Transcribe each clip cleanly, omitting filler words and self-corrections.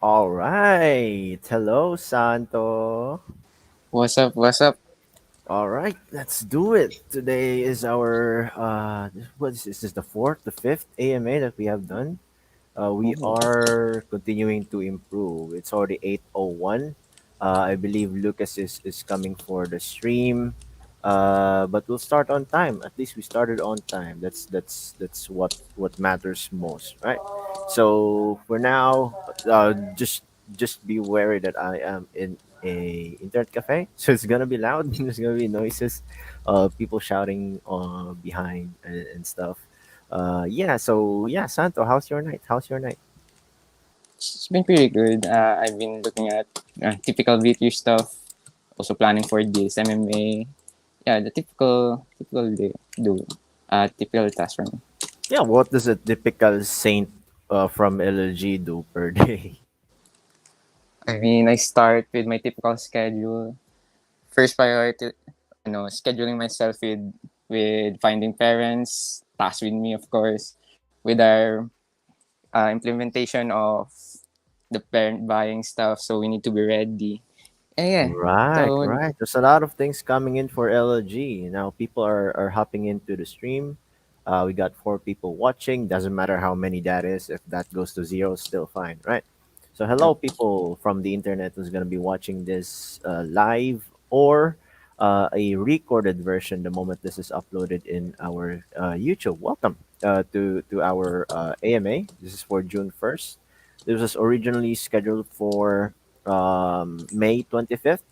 All right. Hello, Santo. What's up? What's up? All right, let's do it. Today is our what is this? Is the fourth, the fifth AMA that we have done. We Oh, are continuing to improve. It's already 8:01. I believe Lucas is coming for the stream. But we'll start on time. At least we started on time. That's what matters most, right? So for now, just be wary that I am in a internet cafe, so it's gonna be loud. There's gonna be noises, people shouting behind and stuff. Yeah. So yeah, Santo, how's your night? How's your night? it's been pretty good. I've been looking at typical VQ stuff. Also planning for this MMA. Yeah, the typical day do. Typical task for me. Yeah. What does a typical saint from LLG do per day? I mean, I start with my typical schedule. First priority, scheduling myself with finding parents. Task with me, of course, with our implementation of the parent buying stuff. So we need to be ready. And yeah, Right, so right. There's a lot of things coming in for LLG. Now people are hopping into the stream. We got 4 people watching. Doesn't matter how many that is. If that goes to zero, still fine, right? So hello, people from the internet who's gonna be watching this live or a recorded version the moment this is uploaded in our YouTube. Welcome to our AMA. This is for June 1st. This was originally scheduled for May 25th,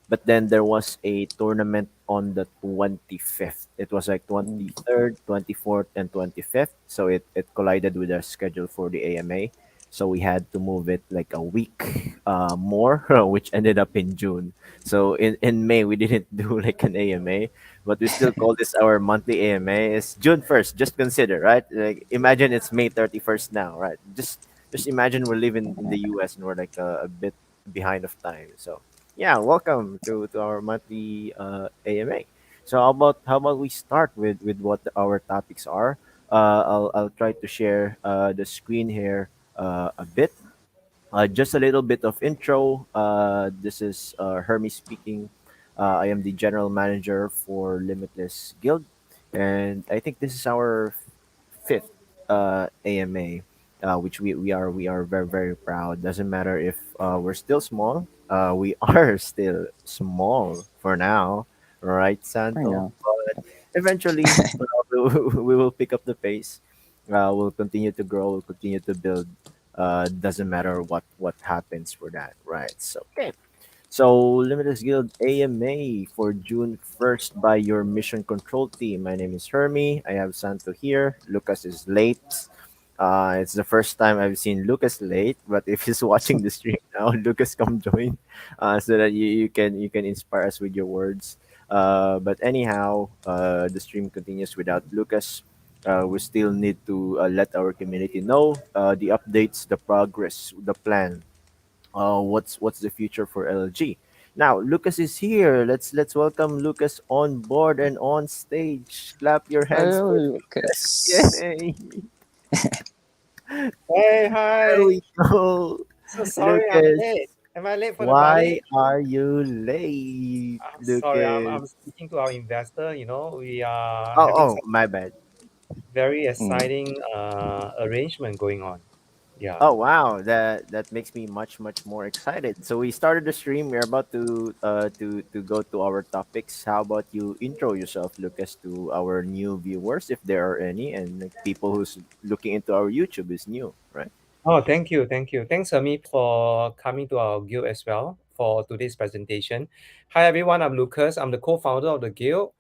but then there was a tournament on the 25th. It was like 23rd, 24th, and 25th. So it collided with our schedule for the AMA. So we had to move it like a week more, which ended up in June. So in May, we didn't do like an AMA, but we still call this our monthly AMA. It's June 1st. Just consider, right? Like, imagine it's May 31st now, right? Just imagine we're living in the US and we're like a bit behind of time. So yeah, welcome to our monthly AMA. So how about we start with what our topics are? I'll try to share the screen here a bit. Just a little bit of intro. This is Hermes speaking. I am the general manager for Limitless Guild, and I think this is our fifth AMA, which we are very very proud. Doesn't matter if we're still small. We are still small for now, right, for Santo? now. But eventually, we will pick up the pace. We'll continue to grow. We'll continue to build. Doesn't matter what happens for that, right? So okay. So, Limitless Guild AMA for June 1st by your Mission Control team. My name is Hermie. I have Santo here. Lucas is late. It's the first time I've seen Lucas late, but if he's watching the stream now, Lucas, come join, so that you can inspire us with your words. But anyhow, the stream continues without Lucas. We still need to let our community know the updates, the progress, the plan, what's the future for LG. Now Lucas is here. Let's welcome Lucas on board and on stage. Clap your hands Hello, for Lucas. Lucas. Yay! Hey, There hi. we go. So sorry I'm late. Lucas, Am I late for the why party? are you late, I'm sorry. I'm Lucas? speaking to our investor. We are Oh, having oh, some my bad. very Mm. exciting arrangement going on. Yeah. Oh wow, that makes me much more excited. So we started the stream. We're about to go to our topics. How about you intro yourself, Lucas, to our new viewers, if there are any, and like, people who's looking into our YouTube is new, right? Oh, thank you. Thank you. Thanks, Ami, for coming to our guild as well for today's presentation. Hi, everyone. I'm Lucas. I'm the co-founder of the guild.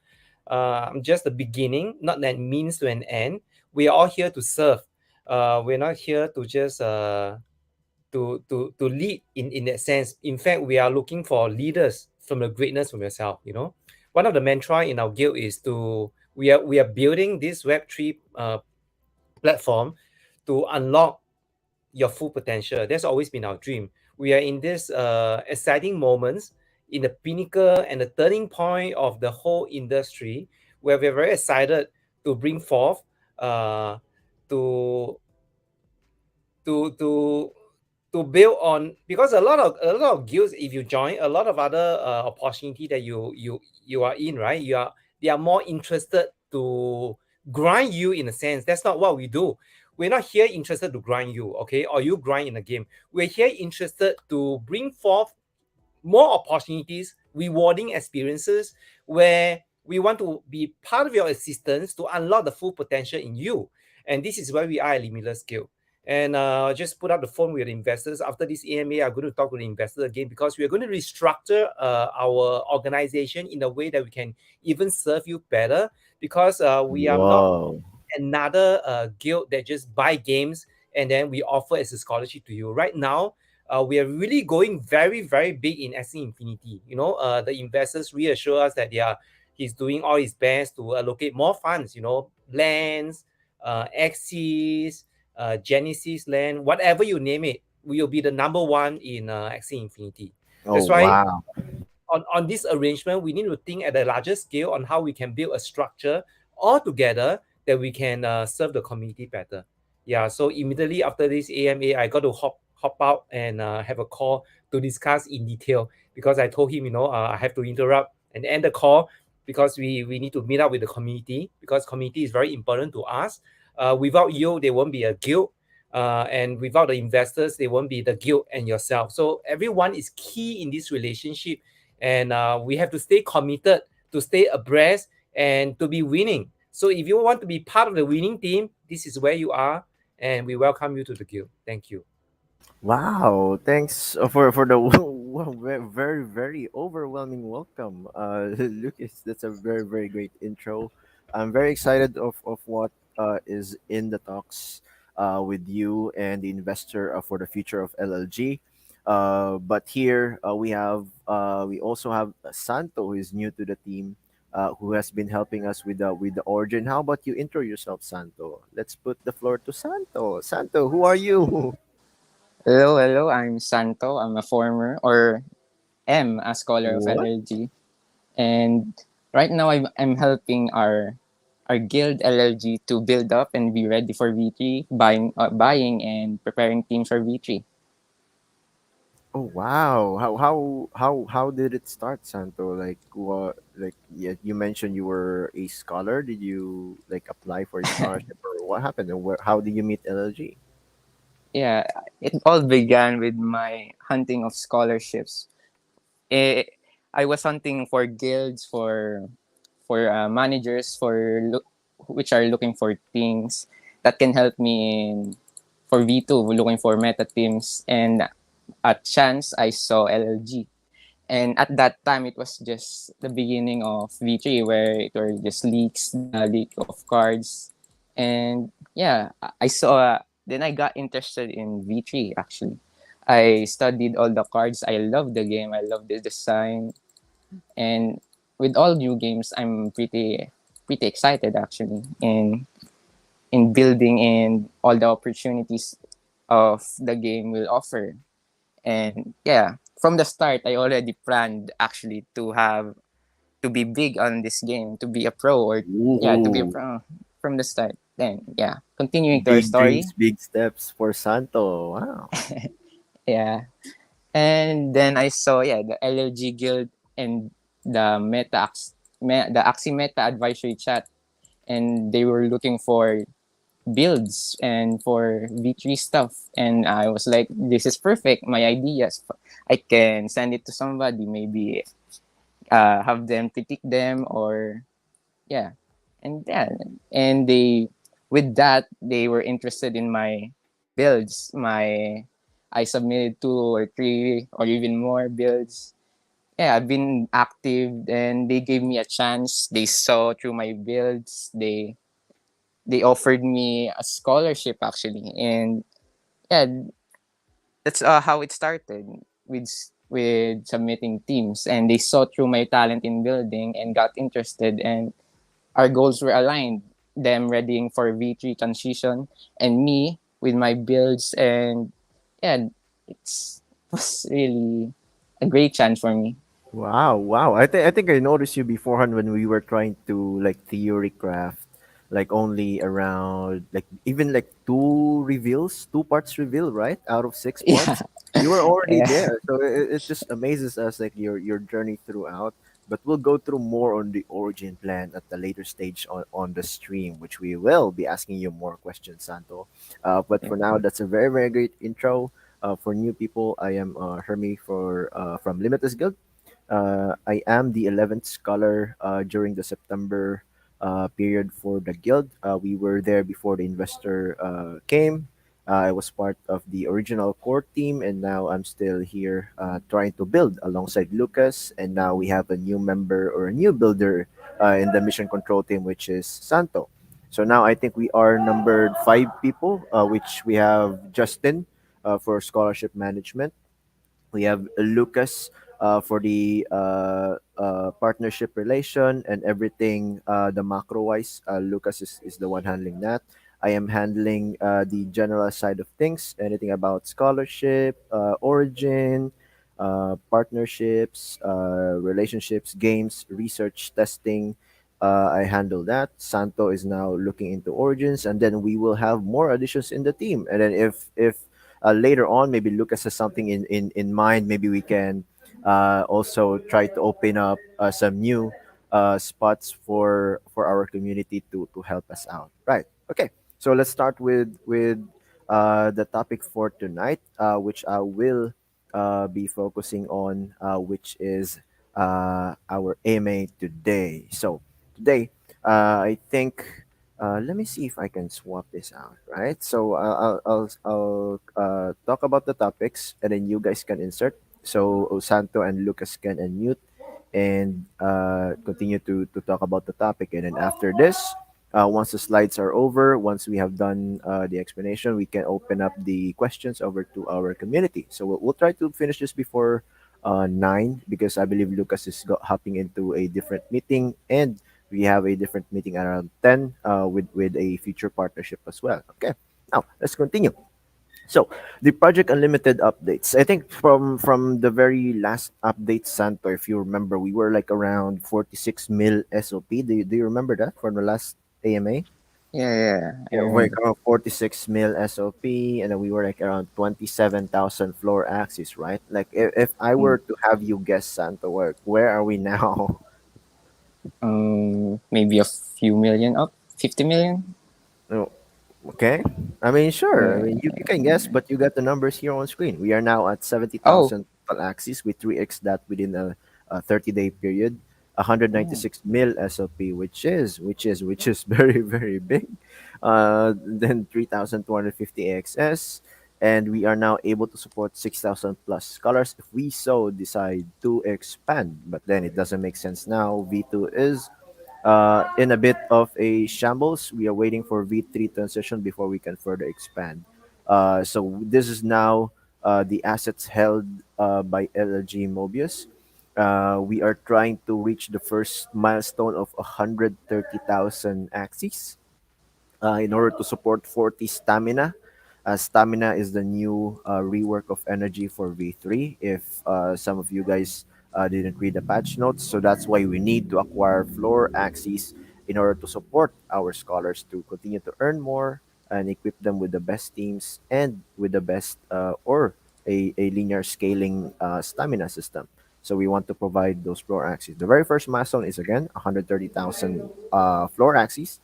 I'm just the beginning, not that means to an end. We are all here to serve. We're not here to just to lead in that sense. In fact, we are looking for leaders from the greatness from yourself. One of the mantra in our guild is to we are building this Web3 platform to unlock your full potential. That's always been our dream. We are in this exciting moments in the pinnacle and the turning point of the whole industry, where we're very excited to bring forth uh, to to to build on, because a lot of guilds, if you join, a lot of other opportunity that you are in, right? They are more interested to grind you, in a sense. That's not what we do. We're not here interested to grind you, okay, or you grind in a game. We're here interested to bring forth more opportunities, rewarding experiences, where we want to be part of your assistance to unlock the full potential in you. And this is where we are at Limitless Guild. And just put up the phone with the investors. After this AMA, I'm going to talk to the investors again, because we're going to restructure our organization in a way that we can even serve you better. Because we are not Whoa. another guild that just buy games and then we offer as a scholarship to you. Right now, we are really going very, very big in Axie Infinity. The investors reassure us that he's doing all his best to allocate more funds, lands, Axies, Genesis land, whatever you name it, we will be the number one in Axie Infinity. Oh, That's why wow. on this arrangement, we need to think at a larger scale on how we can build a structure all together that we can serve the community better. Yeah, so immediately after this AMA, I got to hop out and have a call to discuss in detail, because I told him, I have to interrupt and end the call, because we need to meet up with the community, because community is very important to us. Without you, there won't be a guild. And without the investors, there won't be the guild and yourself. So everyone is key in this relationship, and we have to stay committed, to stay abreast, and to be winning. So if you want to be part of the winning team, this is where you are, and we welcome you to the guild. Thank you. Wow, thanks for the very very overwhelming welcome, Lucas. That's a very very great intro. I'm very excited of what is in the talks with you and the investor for the future of LLG. But here we also have Santo, who is new to the team, who has been helping us with the origin. How about you intro yourself, Santo? Let's put the floor to Santo. Santo, who are you? Hello, hello. I'm Santo. I'm a former or am a scholar of What? LLG, and right now I'm helping our guild LLG to build up and be ready for V3, buying and preparing teams for V3. Oh wow! How did it start, Santo? Like what? Like yeah, you mentioned you were a scholar. Did you like apply for a scholarship or what happened? And where? How did you meet LLG? Yeah, it all began with my hunting of scholarships. Eh, I was hunting for guilds for managers which are looking for things that can help me in for V2, looking for meta teams, and at chance I saw LLG. And at that time, it was just the beginning of V3, where it were just leaks, the leak of cards, and yeah, I saw. Then I got interested in V3. Actually, I studied all the cards. I love the game. I love the design, and with all new games, I'm pretty excited actually in building and all the opportunities of the game will offer. And yeah, from the start, I already planned actually to be big on this game, to be a pro, or yeah, to be a Ooh, pro from the start. Then yeah, continuing to our big story. dreams, big steps for Santo. Wow. Yeah, and then I saw the LLG Guild and the the Axie Meta advisory chat, and they were looking for builds and for V3 stuff. And I was like, this is perfect. My ideas. I can send it to somebody, maybe have them critique them, or yeah. And yeah. And they with that they were interested in my builds. I submitted 2 or 3 or even more builds. Yeah, I've been active and they gave me a chance. They saw through my builds. They offered me a scholarship actually, and yeah, that's how it started with submitting teams, and they saw through my talent in building and got interested, and our goals were aligned. Them readying for V3 transition, and me with my builds, and yeah, it was really a great chance for me. Wow, wow. I think I noticed you beforehand when we were trying to like theory craft, like only around like even like two parts reveal, right? Out of six Yeah. parts, you were already Yeah. there. So it just amazes us, like your journey throughout. But we'll go through more on the origin plan at the later stage on the stream, which we will be asking you more questions, Santo. But Yeah. for now, that's a very, very great intro. For new people, I am Hermie from Limitless Guild. I am the 11th scholar during the September period for the guild. We were there before the investor came. I was part of the original core team, and now I'm still here trying to build alongside Lucas. And now we have a new member or a new builder in the mission control team, which is Santo. So now I think we are numbered five people, which we have Justin for scholarship management. We have Lucas for the partnership relation and everything, the macro wise. Lucas is the one handling that. I am handling the general side of things, anything about scholarship, origin, partnerships, relationships, games, research, testing. I handle that. Santo is now looking into origins, and then we will have more additions in the team. And then if later on maybe Lucas has something in mind, maybe we can also try to open up some new spots for our community to help us out, right? Okay, so let's start with the topic for tonight, which I will be focusing on, which is our AMA today. So today, I think let me see if I can swap this out, right? So I'll talk about the topics, and then you guys can insert. So Osanto and Lucas can unmute and continue to talk about the topic. And then after this, once the slides are over, once we have done the explanation, we can open up the questions over to our community. So we'll try to finish this before 9, because I believe Lucas is hopping into a different meeting, and we have a different meeting around 10 with a future partnership as well. Okay, now let's continue. So the Project Unlimited updates. I think from the very last update, Santo, if you remember, we were like around 46 mil SOP. Do you remember that from the last AMA? Yeah. Yeah. I Yeah, we're like remember. around 46 mil SOP, and then we were like around 27,000 floor axis, right? Like if I Mm. were to have you guess, Santo, where are we now? Maybe a few million up. 50 million. Oh, okay. I mean, sure. I Yeah. mean, you can guess, but you got the numbers here on screen. We are now at Oh. 70,000 total axis. We 3x that within a 30-day period. Oh. 196 mil SLP, which is very, very big. Then 3,250 AXS. And we are now able to support 6,000 plus scholars if we so decide to expand. But then it doesn't make sense now. V2 is in a bit of a shambles. We are waiting for V3 transition before we can further expand. So this is now the assets held by LLGMobius. We are trying to reach the first milestone of 130,000 axes in order to support 40 stamina. Stamina is the new rework of energy for V3. If some of you guys didn't read the patch notes, so that's why we need to acquire floor axes in order to support our scholars to continue to earn more and equip them with the best teams and with the best or a linear scaling stamina system. So we want to provide those floor axes. The very first milestone is again 130,000 floor axes.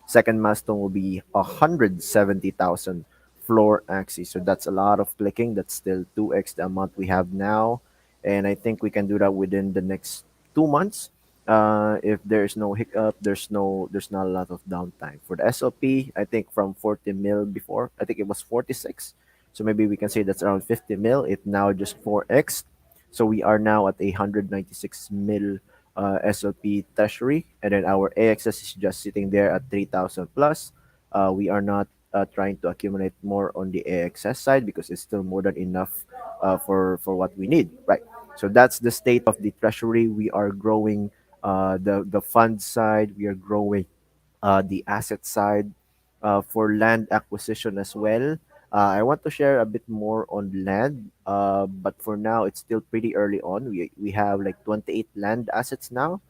Second milestone will be 170,000 floor axes. So that's a lot of clicking. That's still 2x the amount we have now. And I think we can do that within the next 2 months. If there's no hiccup, there's not a lot of downtime. For the SLP, I think from 40 mil before, I think it was 46. So maybe we can say that's around 50 mil. It now just 4x. So we are now at 196 mil SLP treasury, and then our AXS is just sitting there at 3,000 plus. We are not trying to accumulate more on the AXS side because it's still more than enough for what we need, right? So that's the state of the treasury. We are growing the fund side. We are growing the asset side for land acquisition as well. I want to share a bit more on land, but for now it's still pretty early on. We have like 28 land assets now,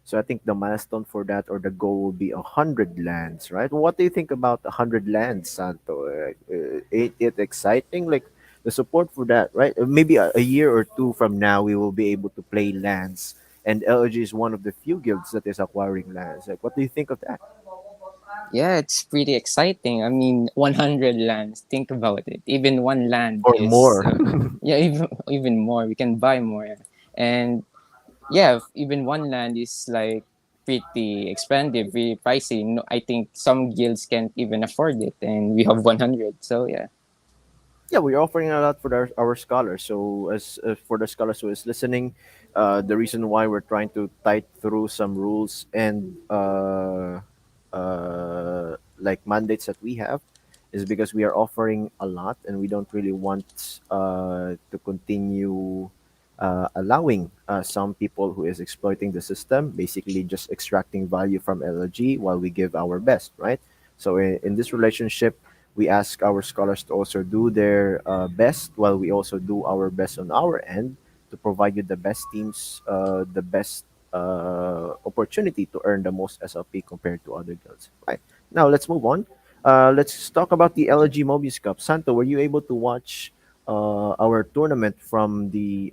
So I think the milestone for that or the goal will be 100 lands, right? What do you think about 100 lands, Santo? It exciting? Like the support for that, right? Maybe a year or two from now, we will be able to play lands, and LG is one of the few guilds that is acquiring lands. Like, what do you think of that? Yeah, it's pretty exciting. I mean, 100 lands. Think about it. Even one land Or is, more? yeah, even more. We can buy more, and yeah, even one land is like pretty expensive, pretty pricey. No, I think some guilds can't even afford it, and we have 100. So yeah, Yeah, we're offering a lot for our scholars. So as for the scholars who is listening, the reason why we're trying to tight through some rules and like mandates that we have is because we are offering a lot and we don't really want to continue allowing some people who is exploiting the system, basically just extracting value from LLG while we give our best, right? So in this relationship, we ask our scholars to also do their best while we also do our best on our end to provide you the best teams, the best opportunity to earn the most SLP compared to other guilds. Right now, let's move on. Let's talk about the LLG Mobius Cup. Santo, were you able to watch our tournament from the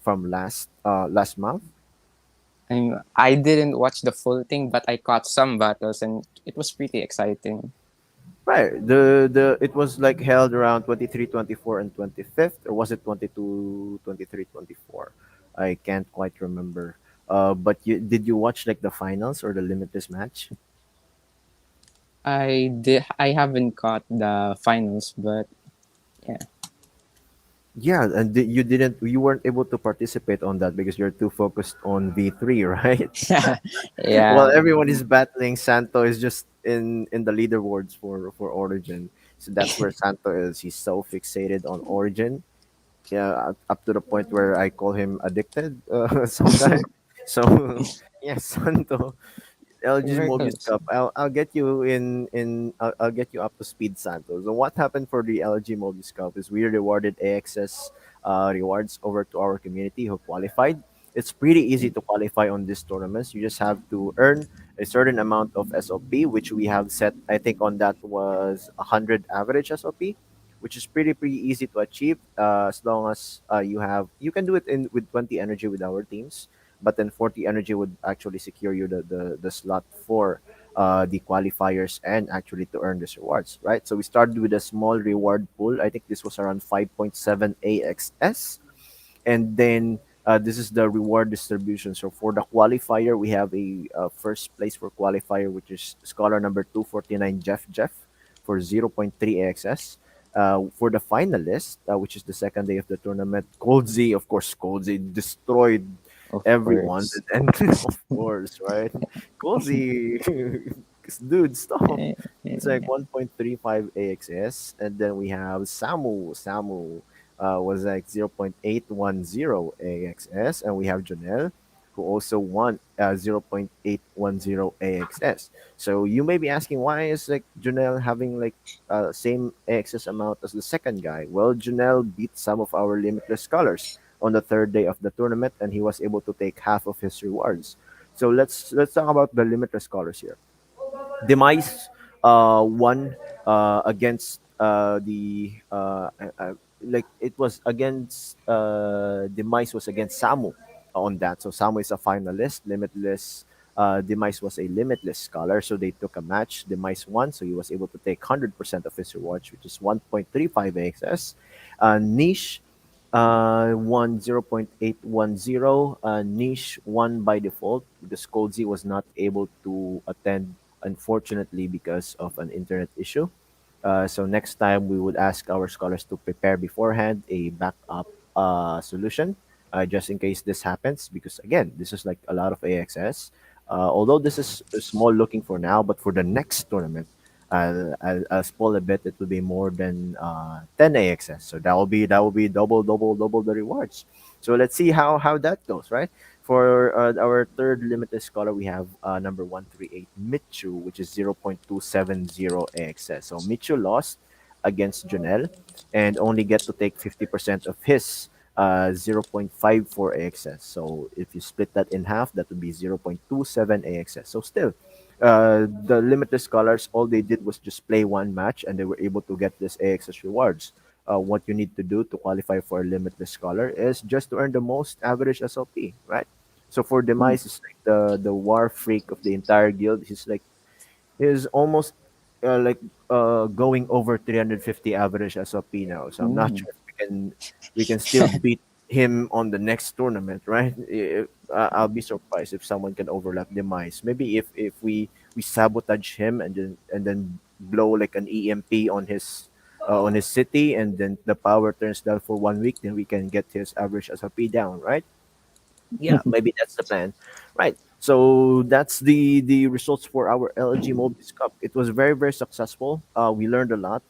from last month? I didn't watch the full thing, but I caught some battles, and it was pretty exciting. Right. The it was like held around 23, 24, and 25th, or was it 22, 23, 24? I can't quite remember. But did you watch like the finals or the limitless match? I haven't caught the finals, but yeah, Yeah, and you weren't able to participate on that because you're too focused on V3, right? While yeah, everyone is battling, Santo is just in the leaderboards for Origin. So that's where Santo is. He's so fixated on Origin, yeah, up to the point where I call him addicted sometimes. So yes, Santo, LG's very Mobius close. Cup. I'll get you I'll get you up to speed, Santos. So what happened for the LG Mobius Cup is we rewarded AXS rewards over to our community who qualified. It's pretty easy to qualify on these tournaments. You just have to earn a certain amount of SOP, which we have set. I think on that was 100 average SOP, which is pretty easy to achieve as long as you can do it in with 20 energy with our teams, but then 40 energy would actually secure you the slot for the qualifiers and actually to earn these rewards, right? So we started with a small reward pool. I think this was around 5.7 AXS, and then this is the reward distribution. So for the qualifier, we have a first place for qualifier, which is scholar number 249 Jeff for zero point 0.3 AXS. For the finalist, which is the second day of the tournament, Cold Z, of course, Cold Z destroyed Of everyone, course. and of course, right, Cold Z, dude, stop. Eh, It's like eh, 1.35 AXS, and then we have Samu was like 0.810 AXS, and we have Janelle, who also won 0.810 AXS. So you may be asking, why is like Janelle having like same AXS amount as the second guy? Well, Janelle beat some of our limitless scholars on the third day of the tournament, and he was able to take half of his rewards. So let's talk about the limitless scholars here. Demise won against like it was against Demise was against Samu on that. So Samu is a finalist. Limitless Demise was a limitless scholar, so they took a match. Demise won, so he was able to take 100% of his rewards, which is 1.35 AXS. Niche won 0.810. Niche won by default because Cozy was not able to attend, unfortunately, because of an internet issue. So next time we would ask our scholars to prepare beforehand a backup solution, just in case this happens. Because again, this is like a lot of AXS. Although this is small looking for now, but for the next tournament, I'll spoil a bit. It will be more than 10 AXS. So that will be double the rewards. So let's see how that goes, right? For our third limited scholar, we have number 138 Michu, which is 0.270 AXS. So Michu lost against Janelle and only get to take 50% of his 0.54 AXS. So if you split that in half, that would be 0.27 AXS. So still, the Limitless Scholars, all they did was just play one match and they were able to get this AXS rewards. What you need to do to qualify for a Limitless Scholar is just to earn the most average SLP, right? So for Mm. Demise, it's like the war freak of the entire guild. He's almost like going over 350 average SLP now. So I'm not Mm. sure if we can still beat him on the next tournament, right? I'll be surprised if someone can overlap Demise. Maybe if we sabotage him and then blow like an EMP on his city, and then the power turns down for 1 week, then we can get his average SLP down, right? Yeah, maybe that's the plan, right? So that's the results for our LLG Mobius Cup. It was very very successful. We learned a lot.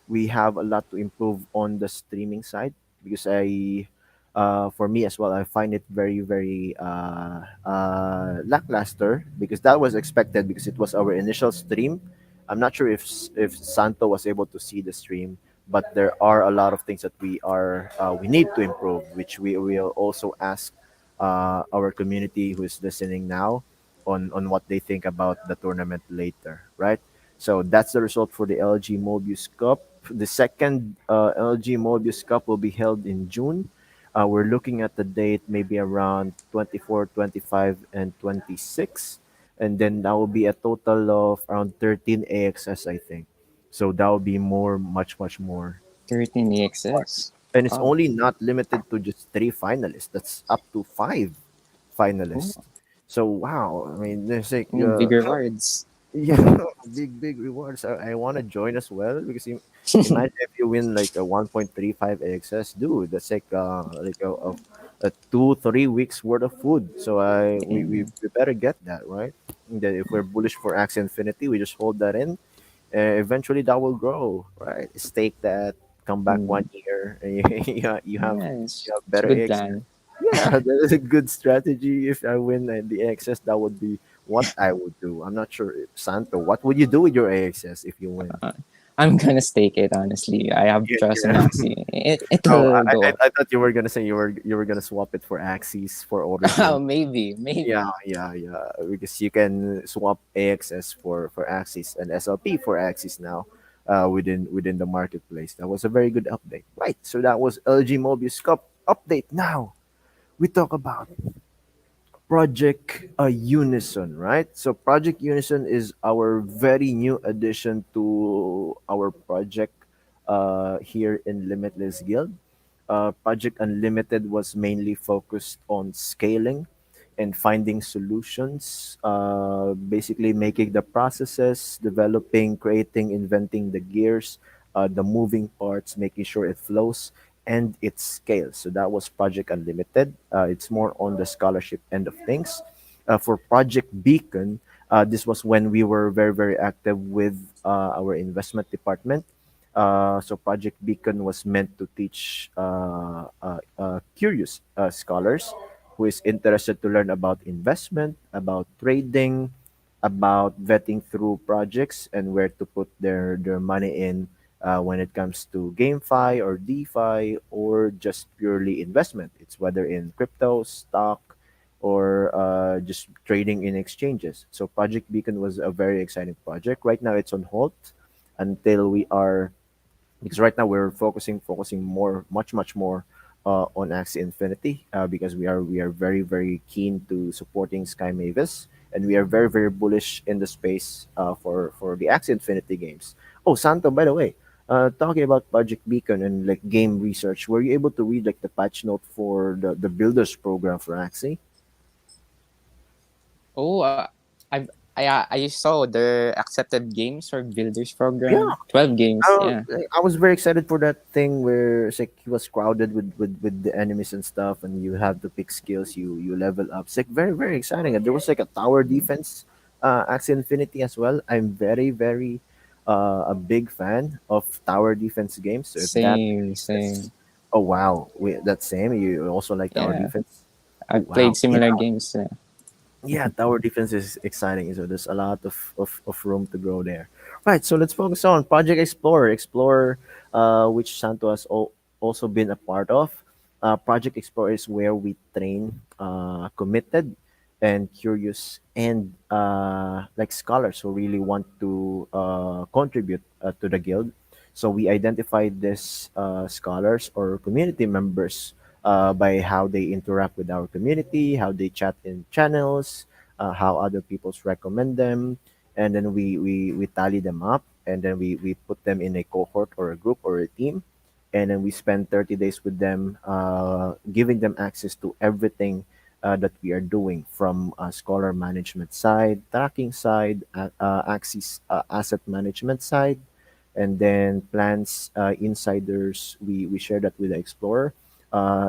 We have a lot to improve on the streaming side because for me as well, I find it very very lackluster because that was expected because it was our initial stream. I'm not sure if Santo was able to see the stream, but there are a lot of things that we need to improve, which we will also ask our community who is listening now on what they think about the tournament later, right? So that's the result for the LG Mobius Cup. The second LG Mobius Cup will be held in June. We're looking at the date maybe around 24, 25, and 26. And then that will be a total of around 13 AXS, I think. So that will be more, much, much more. 13 EXS. And it's Wow. only not limited to just three finalists. That's up to five Oh, finalists. So wow, I mean, there's like I mean, big rewards. yeah, big rewards. I want to join as well because imagine if you win like a 1.35 AXS, dude. That's like a 2 3 weeks worth of food. So Yeah. we better get that, right. And then if we're bullish for Axie Infinity, we just hold that in. Eventually that will grow, right? Stake that, come back Mm. 1 year, and Yeah, you have it's a better good access. plan. Yeah, that is a good strategy. If I win the access, that would be what I would do. I'm not sure, if Santo, what would you do with your access if you win? Uh, I'm gonna stake it, honestly. I have Yeah, trust in yeah. Axie. Oh, It'll go up. I thought you were gonna say you were gonna swap it for Axis for Origin. Oh, maybe, maybe. Yeah, yeah, yeah. Because you can swap AXS for Axis and SLP for Axis now, within the marketplace. That was a very good update. Right. So that was LG Mobius Cup update. Now we talk about Project Unison, right? So Project Unison is our very new addition to our project here in Limitless Guild. Project Unlimited was mainly focused on scaling and finding solutions, basically making the processes, developing, creating, inventing the gears, the moving parts, making sure it flows and it scales. So that was Project Unlimited. It's more on the scholarship end of things. For Project Beacon, this was when we were very, very active with our investment department. So Project Beacon was meant to teach curious scholars who is interested to learn about investment, about trading, about vetting through projects and where to put their money in when it comes to GameFi or DeFi or just purely investment. It's whether in crypto, stock, or just trading in exchanges. So Project Beacon was a very exciting project. Right now, it's on hold until we are, because right now we're focusing more, much more on Axie Infinity, because we are very very keen to supporting Sky Mavis, and we are very very bullish in the space for the Axie Infinity games. Oh, Santo, by the way, talking about Project Beacon and like game research, were you able to read like the patch note for the builders program for Axie? Oh, I saw the accepted games for builders Yeah, program. 12 games. I, Yeah, I was very excited for that thing where it's like he was crowded with the enemies and stuff, and you have to pick skills. You level up. It's like very very exciting. And there was like a tower defense, Axie Infinity as well. I'm very very a big fan of tower defense games. So if that same, releases, same. oh wow, that same. You also like tower Yeah, defense? Oh I've wow, played yeah. similar games. Yeah. Yeah, tower defense is exciting. So there's a lot of room to grow there. Right. So let's focus on Project Explorer. Explorer, which Santo has also been a part of. Project Explore is where we train committed and curious and like scholars who really want to contribute to the guild. So we identified these scholars or community members by how they interact with our community, how they chat in channels, how other people's recommend them, and then we tally them up, and then we put them in a cohort or a group or a team, and then we spend 30 days with them, giving them access to everything that we are doing from scholar management side, tracking side, axis asset management side, and then plans insiders. We share that with the explorer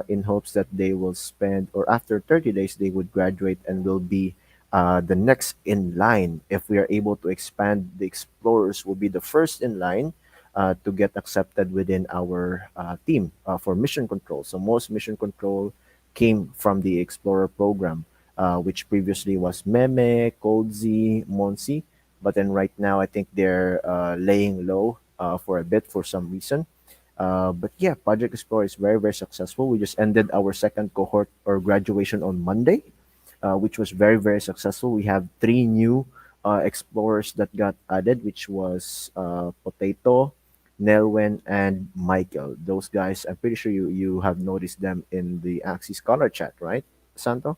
in hopes that they will spend, or after 30 days, they would graduate and will be the next in line. If we are able to expand, the explorers will be the first in line to get accepted within our team for mission control. So most mission control came from the Explorer program, which previously was Meme, Coldzy, Monsi. But then right now, I think they're laying low for a bit for some reason. But yeah, Project Explorer is very, very successful. We just ended our second cohort or graduation on Monday, which was very, very successful. We have three new explorers that got added, which was Potato, Nelwen, and Michael. Those guys, I'm pretty sure you have noticed them in the Axis Scholar chat, right, Santo?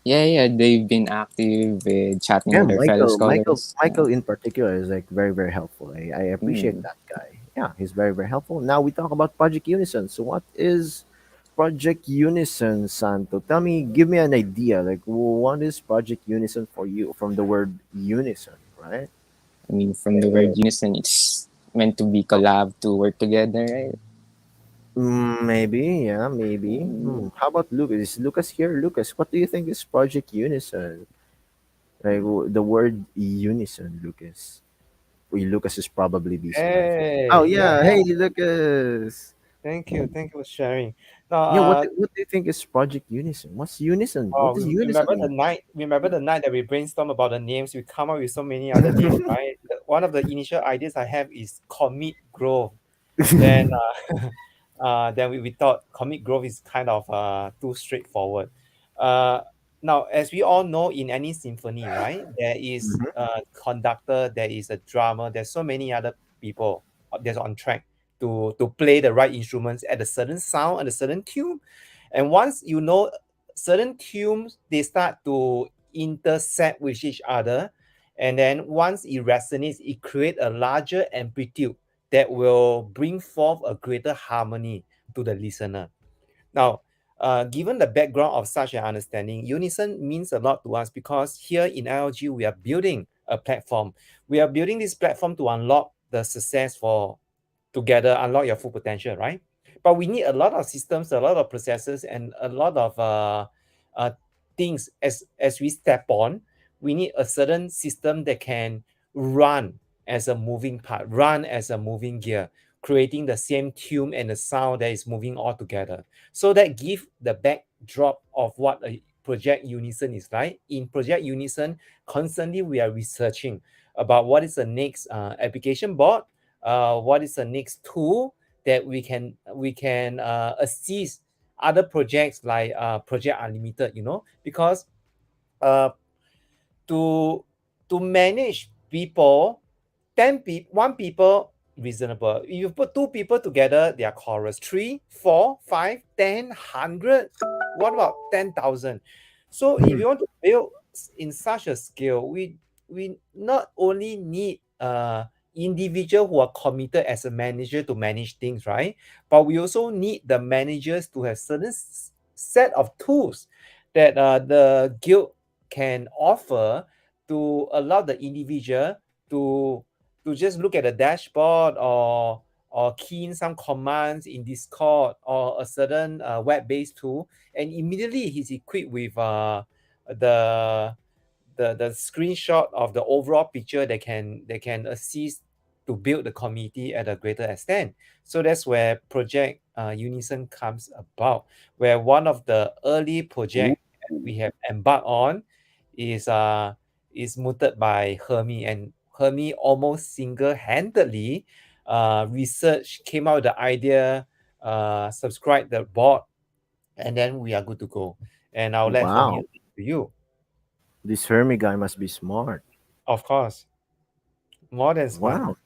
Yeah, yeah, they've been active with chatting Yeah, with their fellow Michael, scholars. Michael in particular is like very, very helpful. I appreciate Mm. that guy. Yeah, he's very, very helpful. Now we talk about Project Unison. So what is Project Unison, Santo? Tell me, give me an idea. Like, what is Project Unison for you from the word unison, right? I mean, from the word unison, it's meant to be collab to work together, right? Maybe, yeah, maybe. How about Lucas? Is Lucas here? Lucas, what do you think is Project Unison? Like the word unison, Lucas. Well, Lucas is probably busy, right? Oh Hey, yeah, yeah, hey Lucas. thank you. Thank you for sharing. Now, Yeah, what do you think is Project Unison? What's unison? What does unison remember the mean? night. Remember the night that we brainstormed about the names. We come up with so many other names, right? One of the initial ideas I have is Commit Growth. Then, then we thought Commit Growth is kind of too straightforward. Uh, Now, as we all know, in any symphony, right, there is Mhm. a conductor, there is a drummer, there's so many other people that's on track to play the right instruments at a certain sound, at a certain tune. And once you know certain tunes, they start to intersect with each other. And then once it resonates, it creates a larger amplitude that will bring forth a greater harmony to the listener. Now, given the background of such an understanding, Unison means a lot to us because here in LLG, we are building a platform. We are building this platform to unlock the success for together, unlock your full potential, right? But we need a lot of systems, a lot of processes, and a lot of uh, things as we step on. We need a certain system that can run as a moving part, run as a moving gear, creating the same tune and the sound that is moving all together. So that give the backdrop of what a Project Unison is like. In Project Unison, constantly we are researching about what is the next application board, what is the next tool that we can assist other projects like Project Unlimited, because uh, to to manage people, 10 people, one people reasonable. If you put two people together, they are chorus. Three, four, five, 10, 100. What about 10,000? So if you want to build in such a scale, we not only need individual who are committed as a manager to manage things, right? But we also need the managers to have certain set of tools that the guild can offer to allow the individual to just look at the dashboard or key in some commands in Discord or a certain web-based tool, and immediately he's equipped with the the screenshot of the overall picture that can assist to build the community at a greater extent. So that's where Project Unison comes about, where one of the early Ooh. project we have embarked on is mooted by Hermie, and Hermie almost single-handedly research came out with the idea, subscribe the bot, and then we are good to go. And I'll let Hermie Wow, to you. this Hermie guy must be smart. Of course, more than smart. Wow.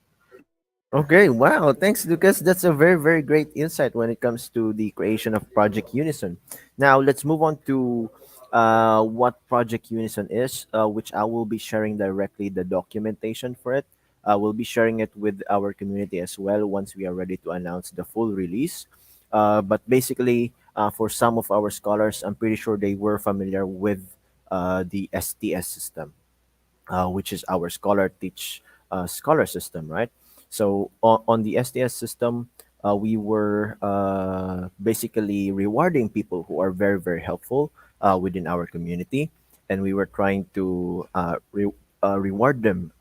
Okay, wow. Thanks, Lucas. That's a very, very great insight when it comes to the creation of Project Unison. Now, let's move on to what Project Unison is, which I will be sharing directly the documentation for it. We'll be sharing it with our community as well once we are ready to announce the full release. But basically, for some of our scholars, I'm pretty sure they were familiar with the STS system, which is our scholar teach scholar system, right? So on the SDS system, we were basically rewarding people who are very, very helpful within our community, and we were trying to reward them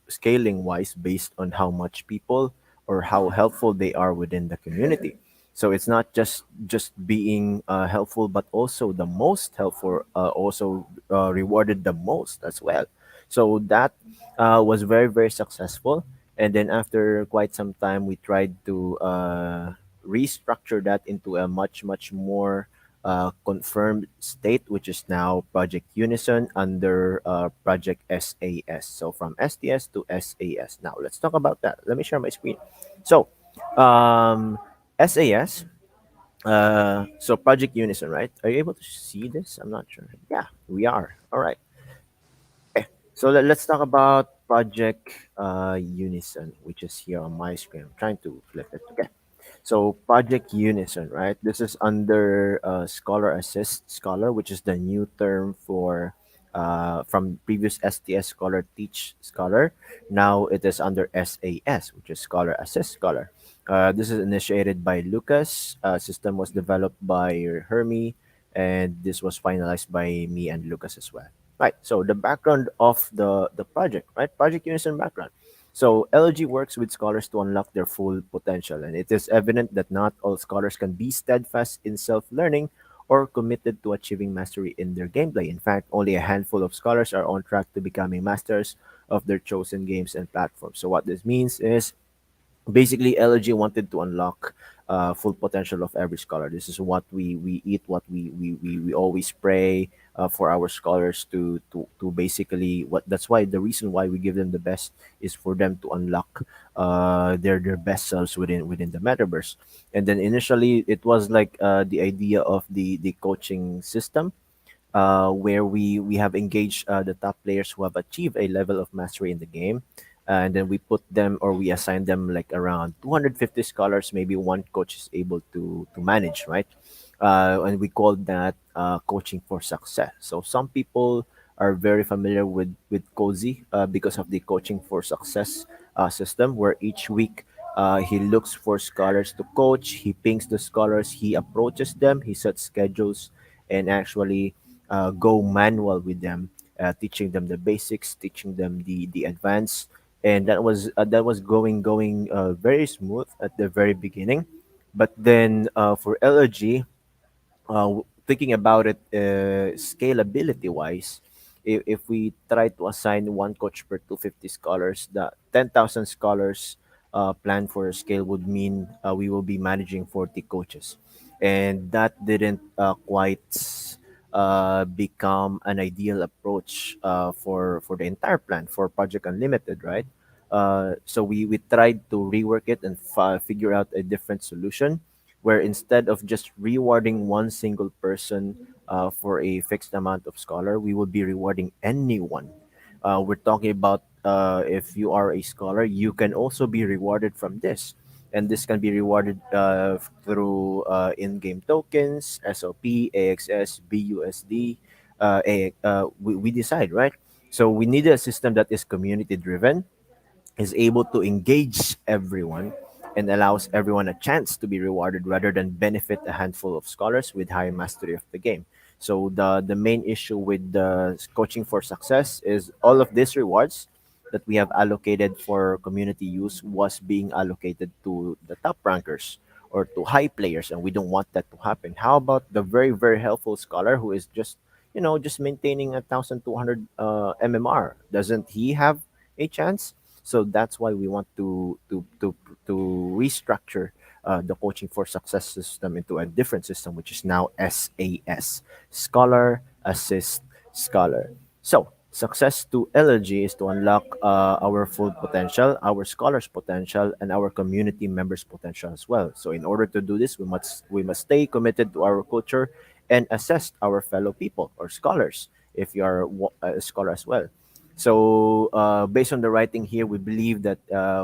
scaling wise based on how much people or how helpful they are within the community. So it's not just being helpful, but also the most helpful, also rewarded the most as well. So that was very, very successful. And then after quite some time, we tried to restructure that into a much, much more confirmed state, which is now Project Unison under Project SAS. So from STS to SAS. Now let's talk about that. Let me share my screen. So um, SAS. So Project Unison, right? Are you able to see this? I'm not sure. Yeah, we are. All right. Okay, so let's talk about Project Unison, which is here on my screen. I'm trying to flip it. Okay, so Project Unison, right? This is under Scholar Assist Scholar, which is the new term for from previous STS Scholar Teach Scholar. Now it is under SAS, which is Scholar Assist Scholar. This is initiated by Lucas. System was developed by Hermie, and this was finalized by me and Lucas as well. Right. So the background of the project, right? Project Unison background. So LLG works with scholars to unlock their full potential, and it is evident that not all scholars can be steadfast in self-learning or committed to achieving mastery in their gameplay. In fact, only a handful of scholars are on track to becoming masters of their chosen games and platforms. So what this means is basically LLG wanted to unlock full potential of every scholar. This is what we eat, what we always pray for our scholars to basically what that's why the reason why we give them the best is for them to unlock their best selves within the metaverse. And then initially it was like the idea of the coaching system where we have engaged the top players who have achieved a level of mastery in the game. And then we put them or we assign them like around 250 scholars, maybe one coach is able to manage, right? And we call that coaching for success. So some people are very familiar with Cozy because of the coaching for success system, where each week he looks for scholars to coach. He pings the scholars, he approaches them, he sets schedules, and actually go manual with them, teaching them the basics, teaching them the advanced, and that was going very smooth at the very beginning. But then for LG, thinking about it scalability wise, if we try to assign one coach per 250 scholars, the 10,000 scholars plan for a scale would mean we will be managing 40 coaches, and that didn't quite become an ideal approach for the entire plan for Project Unlimited, right? So we tried to rework it and figure out a different solution where instead of just rewarding one single person for a fixed amount of scholar, we will be rewarding anyone. We're talking about if you are a scholar, you can also be rewarded from this. And this can be rewarded through in-game tokens, SOP, AXS, BUSD. We decide, right? So we need a system that is community driven, is able to engage everyone, and allows everyone a chance to be rewarded rather than benefit a handful of scholars with high mastery of the game. So the main issue with the coaching for success is all of these rewards that we have allocated for community use was being allocated to the top rankers or to high players, and we don't want that to happen. How about the very, very helpful scholar who is just maintaining 1,200 MMR? Doesn't he have a chance? So that's why we want to restructure the coaching for success system into a different system, which is now SAS, Scholar Assist Scholar. So, success to LLG is to unlock our full potential, our scholars' potential, and our community members' potential as well. So, in order to do this, we must stay committed to our culture and assess our fellow people or scholars if you are a scholar as well. So, based on the writing here, we believe that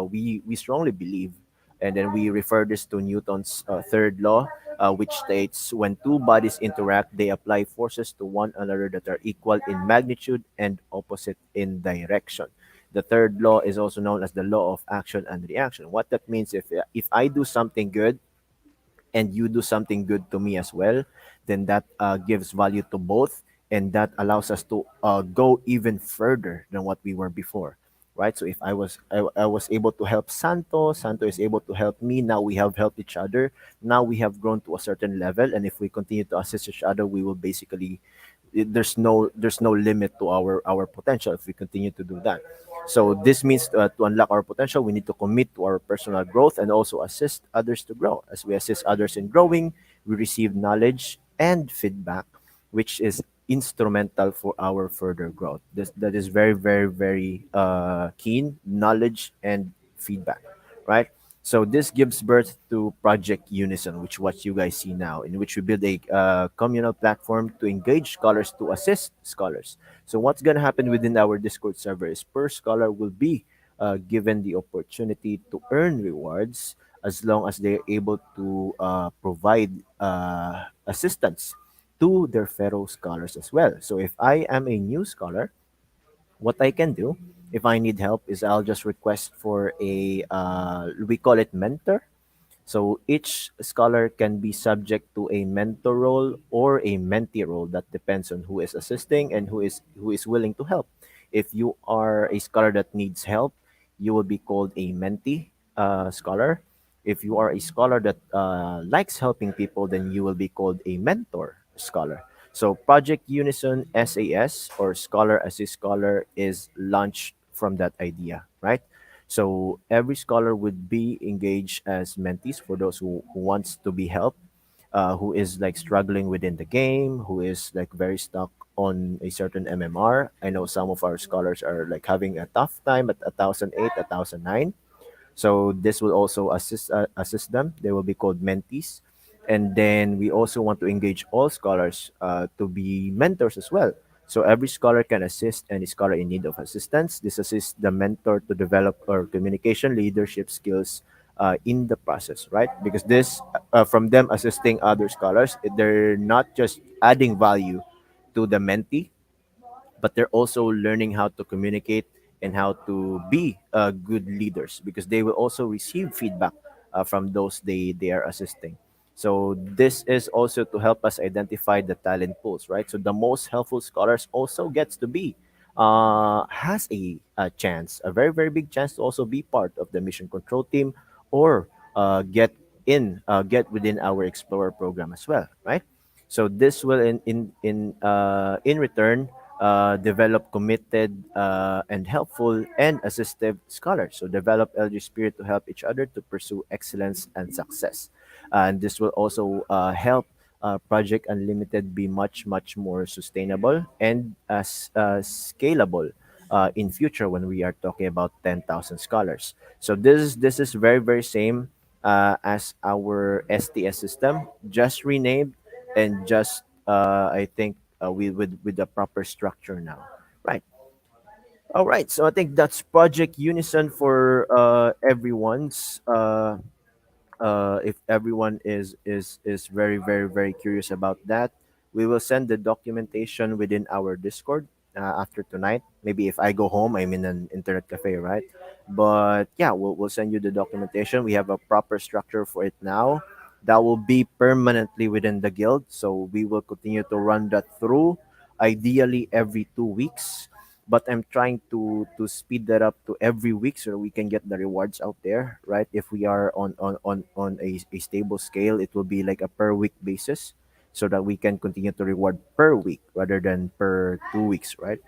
we strongly believe, and then we refer this to Newton's third law, which states when two bodies interact, they apply forces to one another that are equal in magnitude and opposite in direction. The third law is also known as the law of action and reaction. What that means, if I do something good and you do something good to me as well, then that gives value to both, and that allows us to go even further than what we were before, right? So if I was able to help Santo is able to help me. Now we have helped each other. Now we have grown to a certain level, and if we continue to assist each other, we will basically there's no limit to our potential if we continue to do that. So this means to unlock our potential, we need to commit to our personal growth and also assist others to grow. As we assist others in growing, we receive knowledge and feedback, which is instrumental for our further growth. That is very, very, very keen knowledge and feedback, right? So this gives birth to Project Unison, which what you guys see now, in which we build a communal platform to engage scholars to assist scholars. So what's going to happen within our Discord server is per scholar will be given the opportunity to earn rewards as long as they're able to provide assistance to their fellow scholars as well. So if I am a new scholar, what I can do if I need help is I'll just request for a we call it mentor. So each scholar can be subject to a mentor role or a mentee role. That depends on who is assisting and who is willing to help. If you are a scholar that needs help, you will be called a mentee scholar. If you are a scholar that likes helping people, then you will be called a mentor scholar. So Project Unison SAS or Scholar Assist Scholar is launched from that idea, right? So every scholar would be engaged as mentees for those who wants to be helped, who is like struggling within the game, who is like very stuck on a certain MMR. I know some of our scholars are like having a tough time at 1008, 1009. So this will also assist them. They will be called mentees. And then we also want to engage all scholars to be mentors as well. So every scholar can assist any scholar in need of assistance. This assists the mentor to develop our communication leadership skills in the process, right? Because this, from them assisting other scholars, they're not just adding value to the mentee, but they're also learning how to communicate and how to be good leaders because they will also receive feedback from those they are assisting. So this is also to help us identify the talent pools, right? So the most helpful scholars also gets to be has a chance, a very very big chance to also be part of the mission control team or get within our explorer program as well, right? So this will in return develop committed and helpful and assistive scholars. So develop LG spirit to help each other to pursue excellence and success. And this will also help Project Unlimited be much much more sustainable and scalable in future when we are talking about 10,000 scholars. So this is very very same as our STS system, just renamed and just I think with the proper structure now. Right. All right. So I think that's Project Unison for everyone's. If everyone is very very very curious about that, we will send the documentation within our Discord after tonight. Maybe if I go home, I'm in an internet cafe, right? But yeah, we'll send you the documentation. We have a proper structure for it now that will be permanently within the guild, so we will continue to run that through, ideally every 2 weeks, but I'm trying to speed that up to every week so we can get the rewards out there, right? If we are on a stable scale, it will be like a per week basis so that we can continue to reward per week rather than per 2 weeks, right?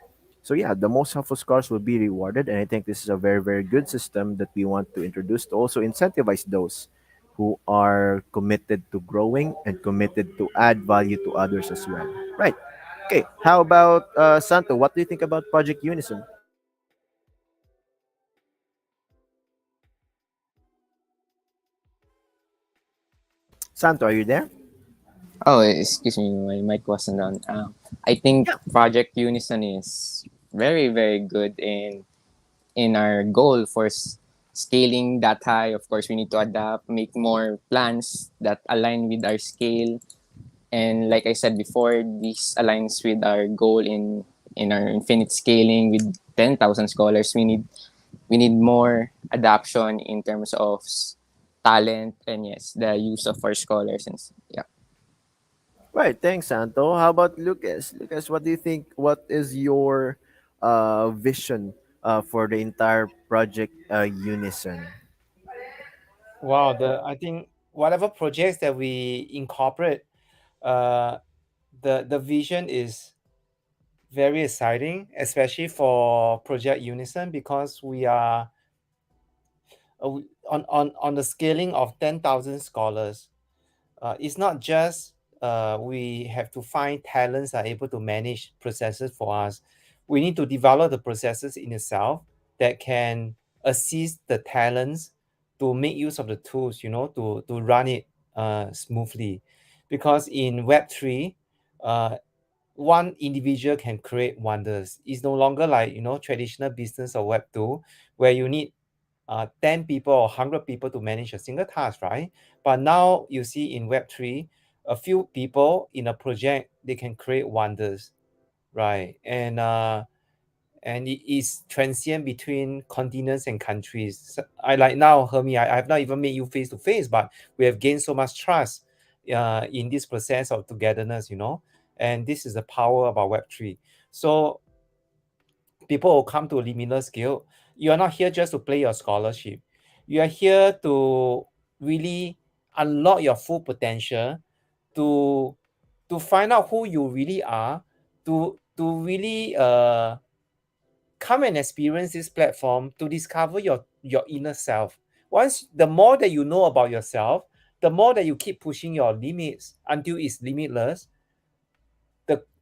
So yeah, the most helpful scores will be rewarded, and I think this is a very very good system that we want to introduce to also incentivize those who are committed to growing and committed to add value to others as well. Right. Okay. How about Santo? What do you think about Project Unison? Santo, are you there? Oh, excuse me, my mic wasn't on. I think Yeah. Project Unison is very, very good in our goal for scaling that high. Of course, we need to adapt, make more plans that align with our scale. And like I said before, this aligns with our goal in our infinite scaling with 10,000 scholars. We need more adoption in terms of talent and yes, the use of our scholars and yeah. Right. Thanks, Santo. How about Lucas? Lucas, what do you think? What is your vision for the entire Project Unison? Wow, I think whatever projects that we incorporate, uh, the vision is very exciting, especially for Project Unison because we are on the scaling of 10,000 scholars. It's not just we have to find talents that are able to manage processes for us. We need to develop the processes in itself that can assist the talents to make use of the tools, to run it smoothly. Because in Web3, uh, one individual can create wonders. It's no longer like, traditional business or Web2 where you need 10 people or 100 people to manage a single task, right? But now you see in Web3, a few people in a project, they can create wonders, right? And it is transient between continents and countries. I like now, Hermie, I have not even met you face to face, but we have gained so much trust in this process of togetherness. And this is the power about Web3. So people will come to Limitless Guild. You are not here just to play your scholarship. You are here to really unlock your full potential, to to find out who you really are, to really come and experience this platform to discover your inner self. Once the more that you know about yourself, the more that you keep pushing your limits until it's limitless,